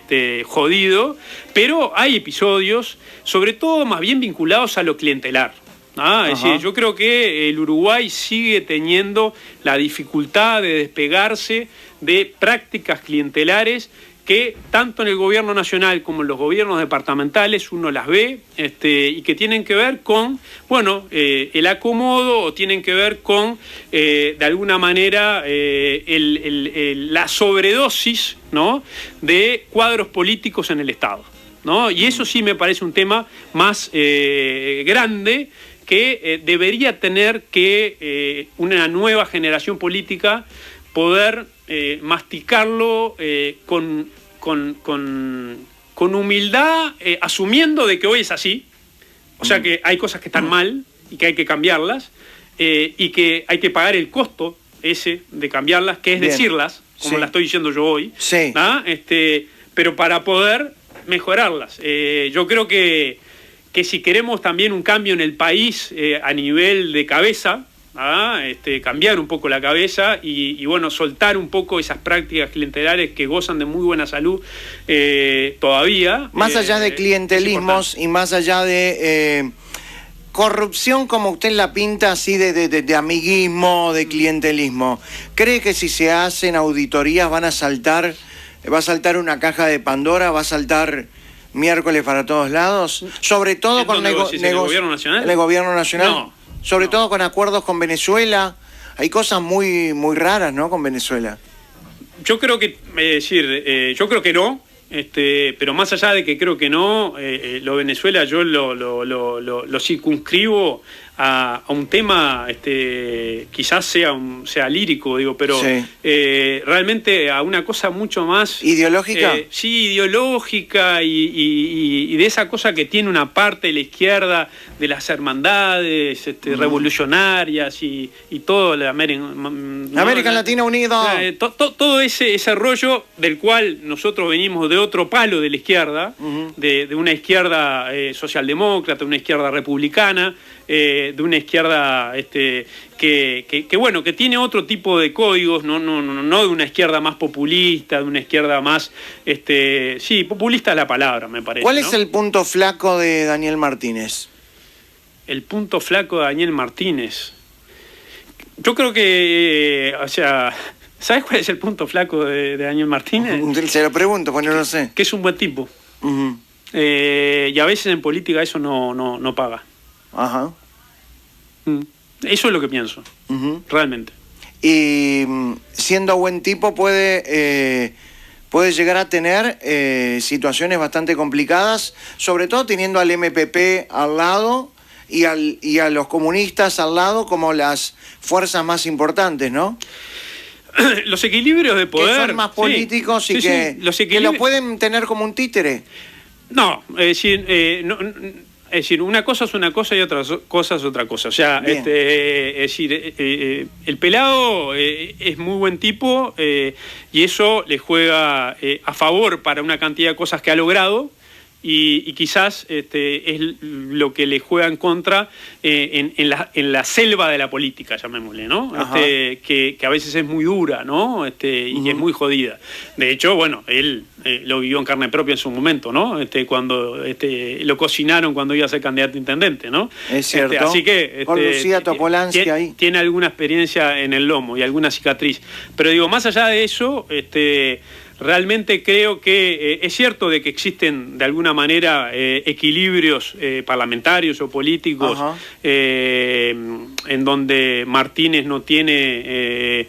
jodido, pero hay episodios, sobre todo más bien vinculados a lo clientelar. Es decir, yo creo que el Uruguay sigue teniendo la dificultad de despegarse de prácticas clientelares que tanto en el gobierno nacional como en los gobiernos departamentales uno las ve, y que tienen que ver con, el acomodo, o tienen que ver con, de alguna manera, la sobredosis, ¿no?, de cuadros políticos en el Estado, ¿no? Y eso sí me parece un tema más grande, que debería tener que una nueva generación política poder masticarlo con humildad, asumiendo de que hoy es así, o sea que hay cosas que están mal y que hay que cambiarlas, y que hay que pagar el costo ese de cambiarlas, que es bien decirlas, como sí la estoy diciendo yo hoy, sí, pero para poder mejorarlas. Yo creo que si queremos también un cambio en el país a nivel de cabeza, cambiar un poco la cabeza y soltar un poco esas prácticas clientelares que gozan de muy buena salud todavía. Más allá de clientelismos y más allá de corrupción, como usted la pinta, así de amiguismo, de clientelismo, ¿cree que si se hacen auditorías va a saltar una caja de Pandora, va a saltar miércoles para todos lados? Sobre todo con ¿En el gobierno nacional? ¿En el gobierno nacional? No. Sobre todo con acuerdos con Venezuela, hay cosas muy, muy raras, ¿no?, con Venezuela. Yo creo que, yo creo que no, pero más allá de que creo que no, lo Venezuela yo lo circunscribo a un tema, quizás sea lírico, digo, pero sí. Realmente a una cosa mucho más... ¿Ideológica? Sí, ideológica y de esa cosa que tiene una parte de la izquierda, de las hermandades revolucionarias y todo la América Latina Unida. Todo ese rollo del cual nosotros venimos de otro palo de la izquierda, de una izquierda socialdemócrata, una izquierda republicana, de una izquierda que bueno, que tiene otro tipo de códigos, no de una izquierda más populista, de una izquierda más sí, populista es la palabra, me parece. ¿Cuál es el punto flaco de Daniel Martínez? El punto flaco de Daniel Martínez. Yo creo que, ¿sabes cuál es el punto flaco de Daniel Martínez? Se lo pregunto, pues no lo sé. Que es un buen tipo. Y a veces en política eso no paga. Ajá. Eso es lo que pienso, realmente. Y siendo buen tipo puede llegar a tener situaciones bastante complicadas, sobre todo teniendo al MPP al lado y a los comunistas al lado como las fuerzas más importantes, ¿no? Los equilibrios de poder... Que son más políticos y que lo pueden tener como un títere. No, es decir, una cosa es una cosa y otra cosa es otra cosa. O sea, es decir, el pelado es muy buen tipo y eso le juega a favor para una cantidad de cosas que ha logrado y quizás es lo que le juega en contra en la selva de la política, llamémosle, ¿no? Que a veces es muy dura, ¿no? Y es muy jodida. De hecho, bueno, él lo vivió en carne propia en su momento, ¿no? Cuando lo cocinaron cuando iba a ser candidato a intendente, ¿no? Es cierto. Así que con Lucía Topolansky ahí. Tiene alguna experiencia en el lomo y alguna cicatriz. Pero digo, más allá de eso, realmente creo que es cierto de que existen de alguna manera equilibrios parlamentarios o políticos en donde Martínez no tiene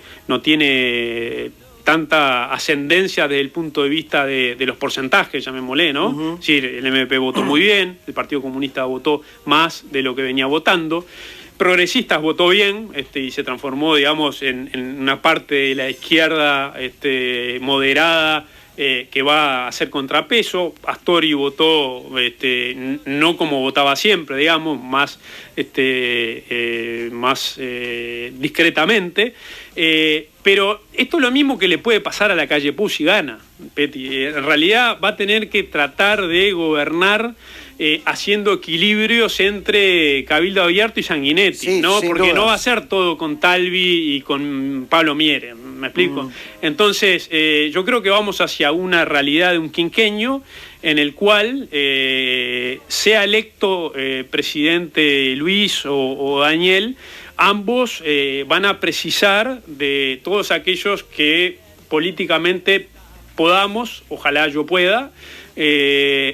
tanta ascendencia desde el punto de vista de los porcentajes, llamémosle, ¿no? Sí, el MP votó muy bien, el Partido Comunista votó más de lo que venía votando. Progresistas votó bien y se transformó, digamos, en una parte de la izquierda moderada que va a hacer contrapeso. Astori votó no como votaba siempre, digamos, más discretamente. Pero esto es lo mismo que le puede pasar a la calle Pou si gana, Petty. En realidad va a tener que tratar de gobernar haciendo equilibrios entre Cabildo Abierto y Sanguinetti, sí, ¿no? Porque dudas. no va a ser todo con Talvi y con Pablo Miere, ¿me explico? Entonces, yo creo que vamos hacia una realidad de un quinquenio en el cual sea electo presidente Luis o Daniel, ambos van a precisar de todos aquellos que políticamente podamos, ojalá yo pueda,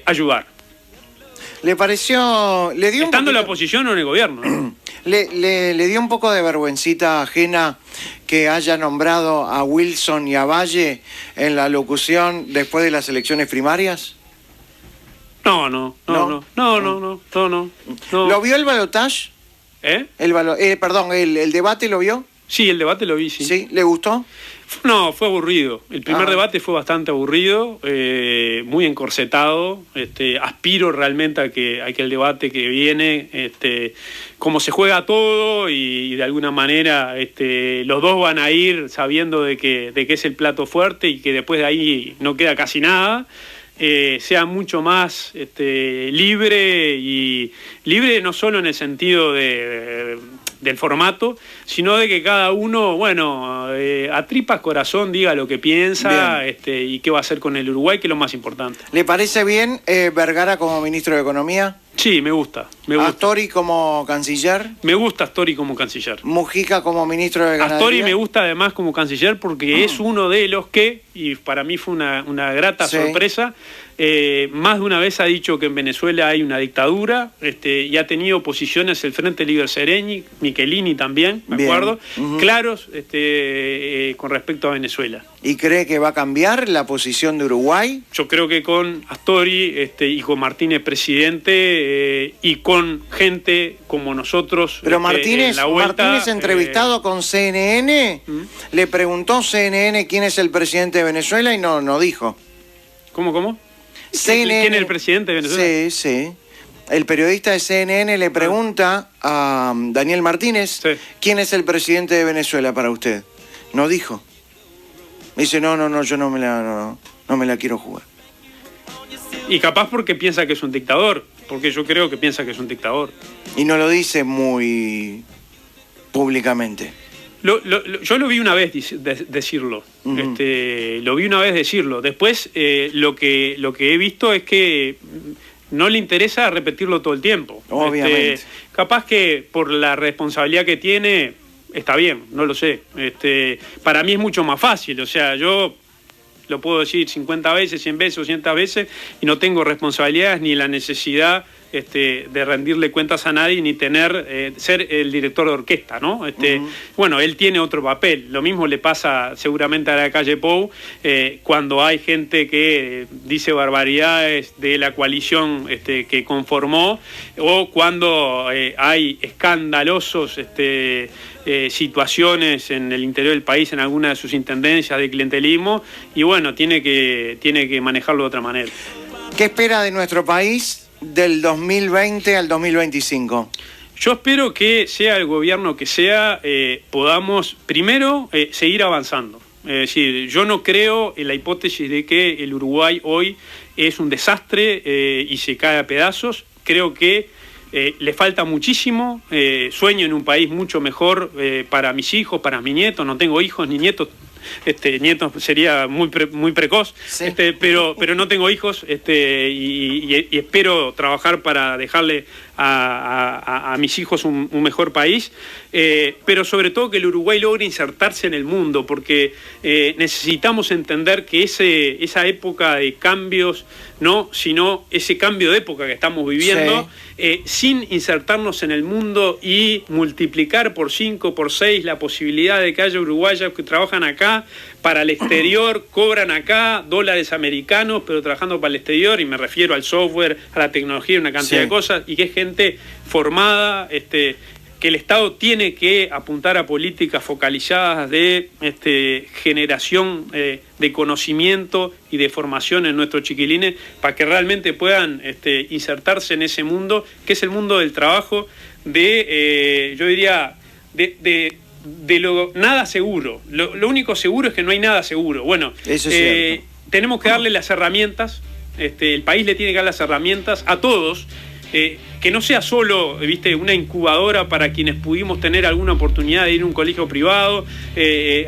ayudar. ¿Le pareció...? ¿Le dio estando en la oposición o en el gobierno, ¿no? ¿Le dio un poco de vergüencita ajena que haya nombrado a Wilson y a Valle en la locución después de las elecciones primarias? No. ¿Lo vio el balotaje? Perdón, ¿el debate lo vio? Sí, el debate lo vi, sí. ¿Sí? ¿Le gustó? No, fue aburrido. El primer debate fue bastante aburrido, muy encorsetado. Aspiro realmente a que el debate que viene, como se juega todo y de alguna manera los dos van a ir sabiendo de que es el plato fuerte y que después de ahí no queda casi nada. Sea mucho más libre y libre no solo en el sentido del formato, sino de que cada uno, bueno, a tripas corazón diga lo que piensa y qué va a hacer con el Uruguay, que es lo más importante. ¿Le parece bien Vergara como ministro de Economía? Sí, me gusta. ¿Astori como canciller? Me gusta Astori como canciller. ¿Mujica como ministro de Ganadería? Astori me gusta además como canciller porque es uno de los que, y para mí fue una grata sorpresa, más de una vez ha dicho que en Venezuela hay una dictadura, y ha tenido posiciones el Frente Libre Sereñi, Michelini también, me acuerdo, claros con respecto a Venezuela. ¿Y cree que va a cambiar la posición de Uruguay? Yo creo que con Astori y con Martínez presidente y con gente como nosotros. Pero Martínez, Martínez entrevistado con CNN, le preguntó CNN quién es el presidente de Venezuela y no dijo. ¿Cómo? CNN, ¿Quién es el presidente de Venezuela? Sí. El periodista de CNN le pregunta a Daniel Martínez, ¿quién es el presidente de Venezuela para usted? No dijo. Me dice, no, yo no me la quiero jugar. Y capaz porque piensa que es un dictador, porque yo creo que piensa que es un dictador. Y no lo dice muy públicamente. Yo lo vi una vez decirlo. Lo vi una vez decirlo. Después lo que he visto es que no le interesa repetirlo todo el tiempo. Obviamente. Capaz que por la responsabilidad que tiene, está bien, no lo sé. Para mí es mucho más fácil. O sea, yo lo puedo decir 50 veces, 100 veces, 200 veces y no tengo responsabilidades ni la necesidad de rendirle cuentas a nadie ni ser el director de orquesta, ¿no? Bueno, él tiene otro papel. Lo mismo le pasa seguramente a la calle Pou cuando hay gente que dice barbaridades de la coalición que conformó, o cuando hay escandalosos situaciones en el interior del país, en alguna de sus intendencias de clientelismo, y bueno, tiene que manejarlo de otra manera. ¿Qué espera de nuestro país del 2020 al 2025? Yo espero que sea el gobierno que sea, podamos primero seguir avanzando. Es decir, yo no creo en la hipótesis de que el Uruguay hoy es un desastre y se cae a pedazos. Creo que le falta muchísimo. Sueño en un país mucho mejor para mis hijos, para mis nietos. No tengo hijos ni nietos. Nietos sería muy precoz, sí. Pero no tengo hijos, y espero trabajar para dejarle a mis hijos un mejor país, pero sobre todo que el Uruguay logre insertarse en el mundo, porque necesitamos entender que esa época de cambios, no, sino ese cambio de época que estamos viviendo, sin insertarnos en el mundo y multiplicar por 5, por 6 la posibilidad de que haya uruguayos que trabajan acá para el exterior, cobran acá dólares americanos, pero trabajando para el exterior, y me refiero al software, a la tecnología, una cantidad de cosas, y que es gente formada, que el Estado tiene que apuntar a políticas focalizadas de generación de conocimiento y de formación en nuestros chiquilines para que realmente puedan insertarse en ese mundo, que es el mundo del trabajo, yo diría, de lo nada seguro. Lo único seguro es que no hay nada seguro. Bueno, eso es cierto. Tenemos que darle las herramientas, el país le tiene que dar las herramientas a todos, que no sea solo, una incubadora para quienes pudimos tener alguna oportunidad de ir a un colegio privado,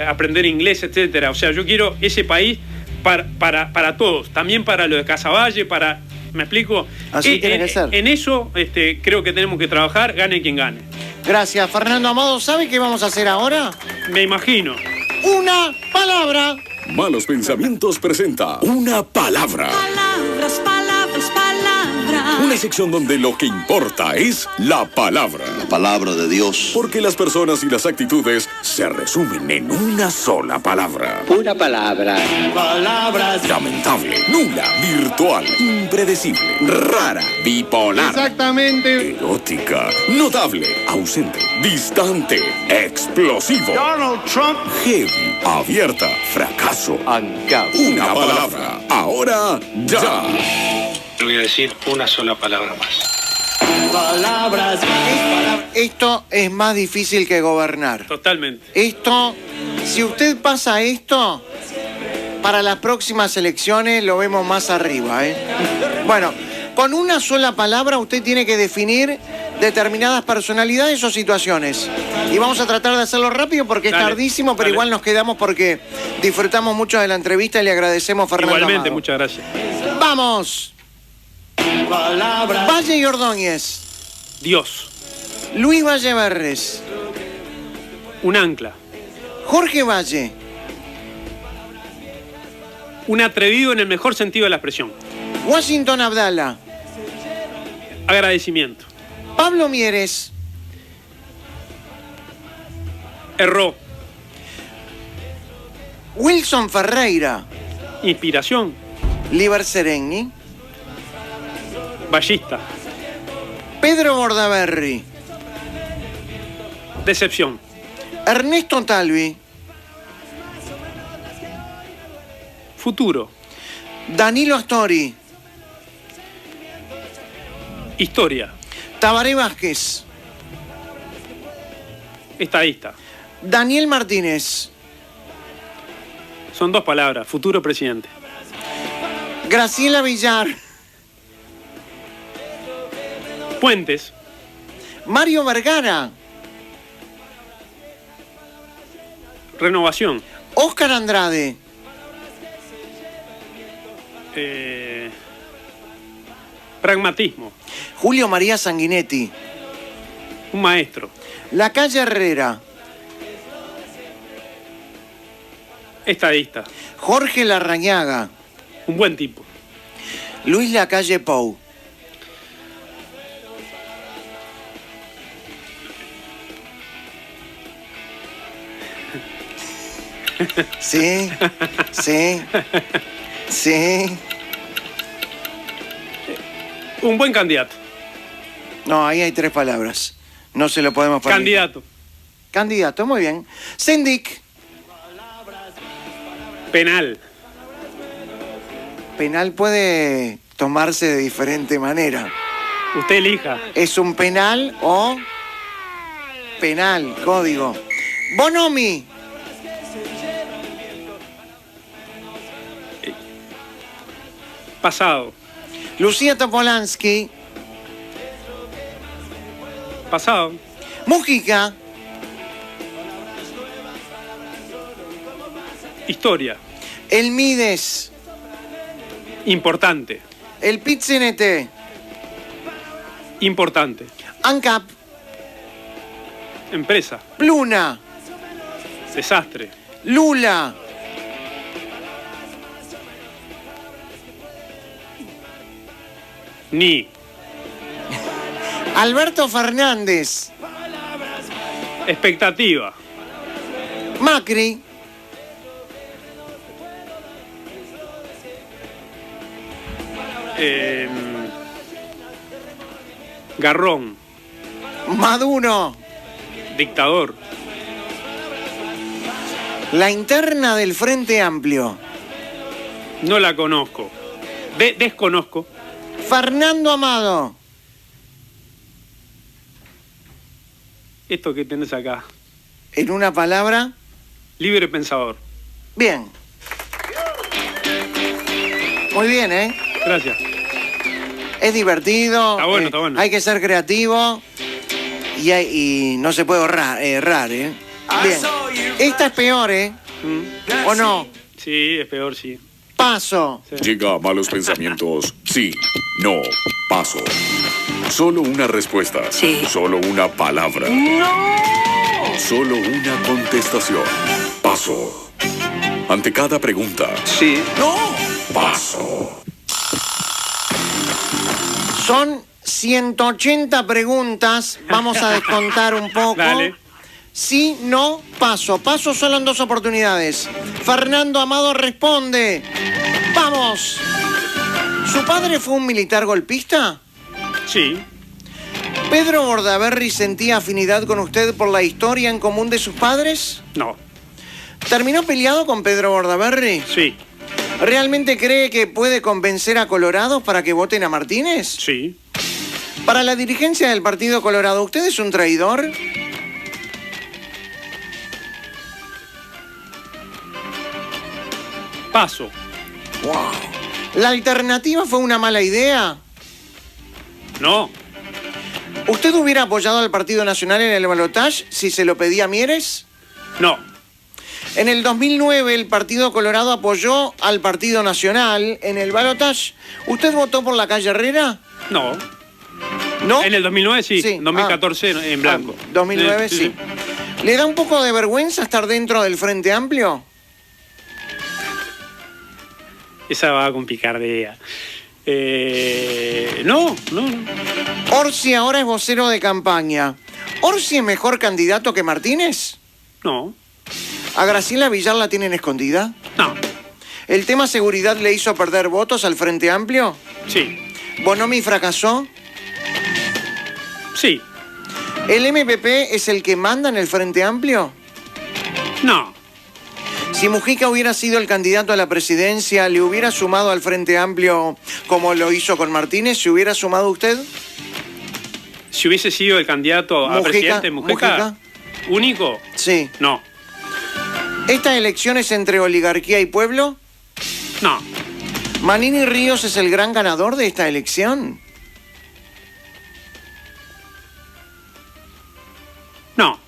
aprender inglés, etcétera. O sea, yo quiero ese país para todos, también para lo de Casaballe, ¿me explico? Así tiene que ser. En eso creo que tenemos que trabajar, gane quien gane. Gracias, Fernando Amado. ¿Sabe qué vamos a hacer ahora? Me imagino. Una palabra. Malos Pensamientos presenta Una Palabra. Palabras. Una sección donde lo que importa es la palabra. La palabra de Dios. Porque las personas y las actitudes se resumen en una sola palabra. Una palabra. Palabras. Lamentable, nula, virtual, impredecible, rara, bipolar. Exactamente. Erótica, notable, ausente, distante, explosivo. Donald Trump. Heavy, abierta, fracaso. Ancap. Una palabra. Ahora, ya. Voy a decir una sola palabra más. Palabras. Esto es más difícil que gobernar. Totalmente. Esto, si usted pasa esto, para las próximas elecciones lo vemos más arriba, Bueno, con una sola palabra usted tiene que definir determinadas personalidades o situaciones. Y vamos a tratar de hacerlo rápido porque es tardísimo, pero igual nos quedamos porque disfrutamos mucho de la entrevista y le agradecemos, Fernando Igualmente, Amado. muchas gracias. ¡Vamos! Palabras. Valle y Ordóñez. Dios. Luis Valle Berres. Un ancla. Jorge Valle. Un atrevido en el mejor sentido de la expresión. Washington Abdala. Agradecimiento. Pablo Mieres. Erró. Wilson Ferreira. Inspiración. Liber Sereni. Ballista. Pedro Bordaberry. Decepción. Ernesto Talvi. Futuro. Danilo Astori. Historia. Tabaré Vázquez. Estadista. Daniel Martínez. Son 2 palabras. Futuro presidente. Graciela Villar. Puentes. Mario Vergara. Renovación. Óscar Andrade. Pragmatismo. Julio María Sanguinetti. Un maestro. La Calle Herrera. Estadista. Jorge Larrañaga. Un buen tipo. Luis Lacalle Pou. Sí, sí, sí. Un buen candidato. No, ahí hay 3 palabras. No se lo podemos permitir. Candidato. Candidato, muy bien. Sendik. Penal. Penal puede tomarse de diferente manera. Usted elija. ¿Es un penal o penal? Código. Bonomi. Pasado. Lucía Topolansky. Pasado. Mujica. Historia. El Mides. Importante. El Pizzinete. Importante. ANCAP. Empresa. Pluna. Desastre. Lula. Ni. Alberto Fernández. Expectativa. Macri. Garrón. Maduro. Dictador. La interna del Frente Amplio. No la conozco. Desconozco. Fernando Amado. Esto que tenés acá. En una palabra. Libre pensador. Bien. Muy bien, ¿eh? Gracias. Es divertido. Está bueno, está bueno. Hay que ser creativo. Y no se puede errar, ¿eh? Bien. Esta es peor, ¿eh? ¿O no? Sí, es peor, sí. Paso. Sí. Llega a malos pensamientos. Sí, no, paso. Solo una respuesta. Sí. Solo una palabra. ¡No! Solo una contestación. Paso. Ante cada pregunta. Sí. No. Paso. Son 180 preguntas. Vamos a descontar un poco. Dale. Sí, no, paso. Paso solo en 2 oportunidades. Fernando Amado responde. ¡Vamos! ¿Su padre fue un militar golpista? Sí. ¿Pedro Bordaberry sentía afinidad con usted por la historia en común de sus padres? No. ¿Terminó peleado con Pedro Bordaberry? Sí. ¿Realmente cree que puede convencer a colorados para que voten a Martínez? Sí. Para la dirigencia del Partido Colorado, ¿usted es un traidor? Paso. Wow. ¿La alternativa fue una mala idea? No. ¿Usted hubiera apoyado al Partido Nacional en el balotaje si se lo pedía Mieres? No. En el 2009 el Partido Colorado apoyó al Partido Nacional en el balotaje. ¿Usted votó por la calle Herrera? No. ¿No? En el 2009 sí. Sí. En 2014 en blanco. 2009 sí. ¿Le da un poco de vergüenza estar dentro del Frente Amplio? Esa va con picardía. No. Orsi ahora es vocero de campaña. ¿Orsi es mejor candidato que Martínez? No. ¿A Graciela Villar la tienen escondida? No. ¿El tema seguridad le hizo perder votos al Frente Amplio? Sí. ¿Bonomi fracasó? Sí. ¿El MPP es el que manda en el Frente Amplio? No. Si Mujica hubiera sido el candidato a la presidencia, ¿le hubiera sumado al Frente Amplio como lo hizo con Martínez? ¿Se hubiera sumado usted? Si hubiese sido el candidato a presidente, Mujica, único, Sí. no. ¿Esta elección es entre oligarquía y pueblo? No. ¿Manini Ríos es el gran ganador de esta elección? No.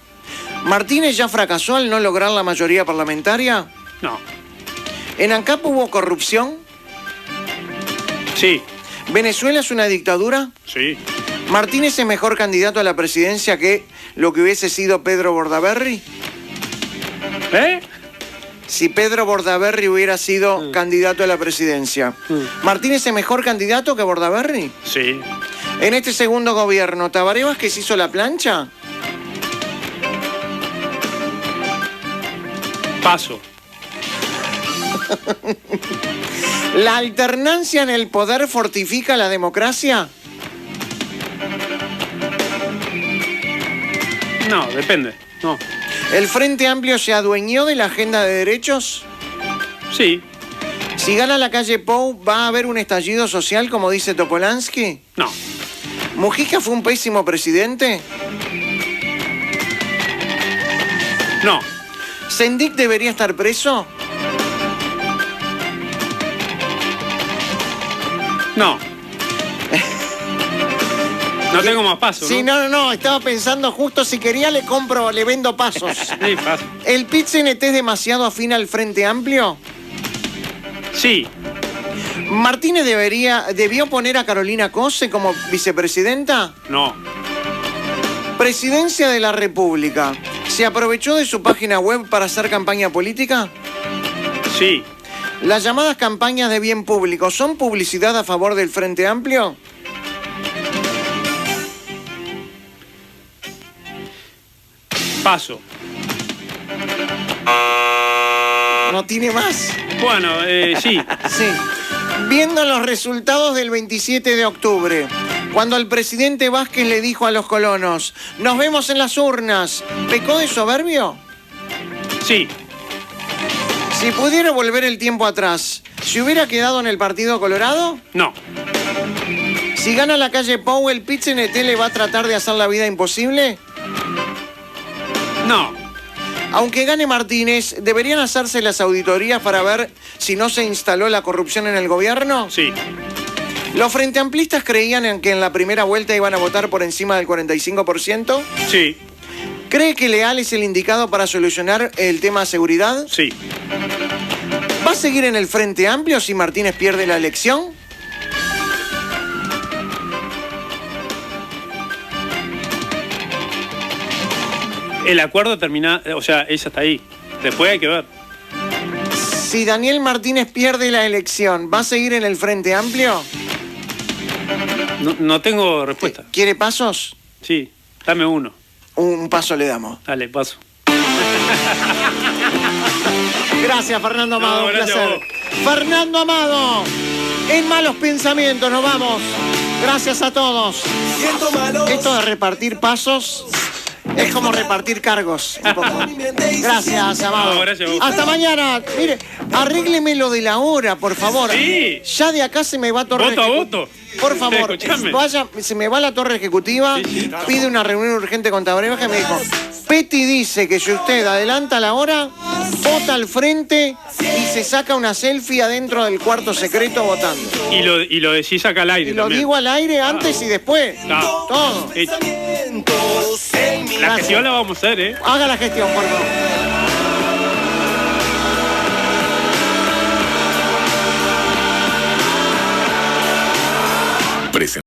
¿Martínez ya fracasó al no lograr la mayoría parlamentaria? No. ¿En ANCAP hubo corrupción? Sí. ¿Venezuela es una dictadura? Sí. ¿Martínez es mejor candidato a la presidencia que lo que hubiese sido Pedro Bordaberry? Si Pedro Bordaberry hubiera sido candidato a la presidencia, ¿Martínez es mejor candidato que Bordaberry? Sí. En este segundo gobierno, ¿Tabaré Vázquez hizo la plancha? Paso. ¿La alternancia en el poder fortifica la democracia? No, depende. No. ¿El Frente Amplio se adueñó de la agenda de derechos? Sí. Si gana la calle Pou, ¿va a haber un estallido social como dice Topolansky? No. ¿Mujica fue un pésimo presidente? No. ¿Sendik debería estar preso? No. No tengo más pasos. Sí, no, estaba pensando justo si quería le compro, le vendo pasos. Sí, paso. ¿El PIT-CNT es demasiado afín al Frente Amplio? Sí. ¿Martínez debió poner a Carolina Cose como vicepresidenta? No. ¿Presidencia de la República se aprovechó de su página web para hacer campaña política? Sí. ¿Las llamadas campañas de bien público son publicidad a favor del Frente Amplio? Paso. ¿No tiene más? Bueno, sí. Sí. Viendo los resultados del 27 de octubre, cuando el presidente Vázquez le dijo a los colonos, nos vemos en las urnas, ¿pecó de soberbio? Sí. Si pudiera volver el tiempo atrás, ¿se hubiera quedado en el Partido Colorado? No. Si gana la calle Pou, ¿el PIT-CNT le va a tratar de hacer la vida imposible? No. Aunque gane Martínez, ¿deberían hacerse las auditorías para ver si no se instaló la corrupción en el gobierno? Sí. ¿Los frenteamplistas creían en que en la primera vuelta iban a votar por encima del 45%? Sí. ¿Cree que Leal es el indicado para solucionar el tema de seguridad? Sí. ¿Va a seguir en el Frente Amplio si Martínez pierde la elección? El acuerdo termina, o sea, es hasta ahí. Después hay que ver. Si Daniel Martínez pierde la elección, ¿va a seguir en el Frente Amplio? No tengo respuesta. ¿Quiere pasos? Sí, dame uno. Un paso le damos. Dale, paso. Gracias, Fernando Amado. No, un gracias placer. a vos. Fernando Amado, en Malos Pensamientos, nos vamos. Gracias a todos. Siento malos. Esto de repartir pasos es como repartir cargos. Un poco. Gracias, Amado. No, gracias a vos. Hasta mañana. Mire, arrégleme lo de la hora, por favor. Sí. Ya de acá se me va Torre Voto a Ejecutiva. voto. Por favor, Escuchame. se me va la Torre Ejecutiva, Sí. pide una reunión urgente con Tabaré Vázquez, me dijo, Petty dice que si usted adelanta la hora, vota al frente y se saca una selfie adentro del cuarto secreto votando. Y lo decís acá al aire Y lo también. digo al aire antes y después. Está. Todo. Pensamientos en mi La gestión la vamos a hacer, ¿eh? Haga la gestión, por favor. Presenta.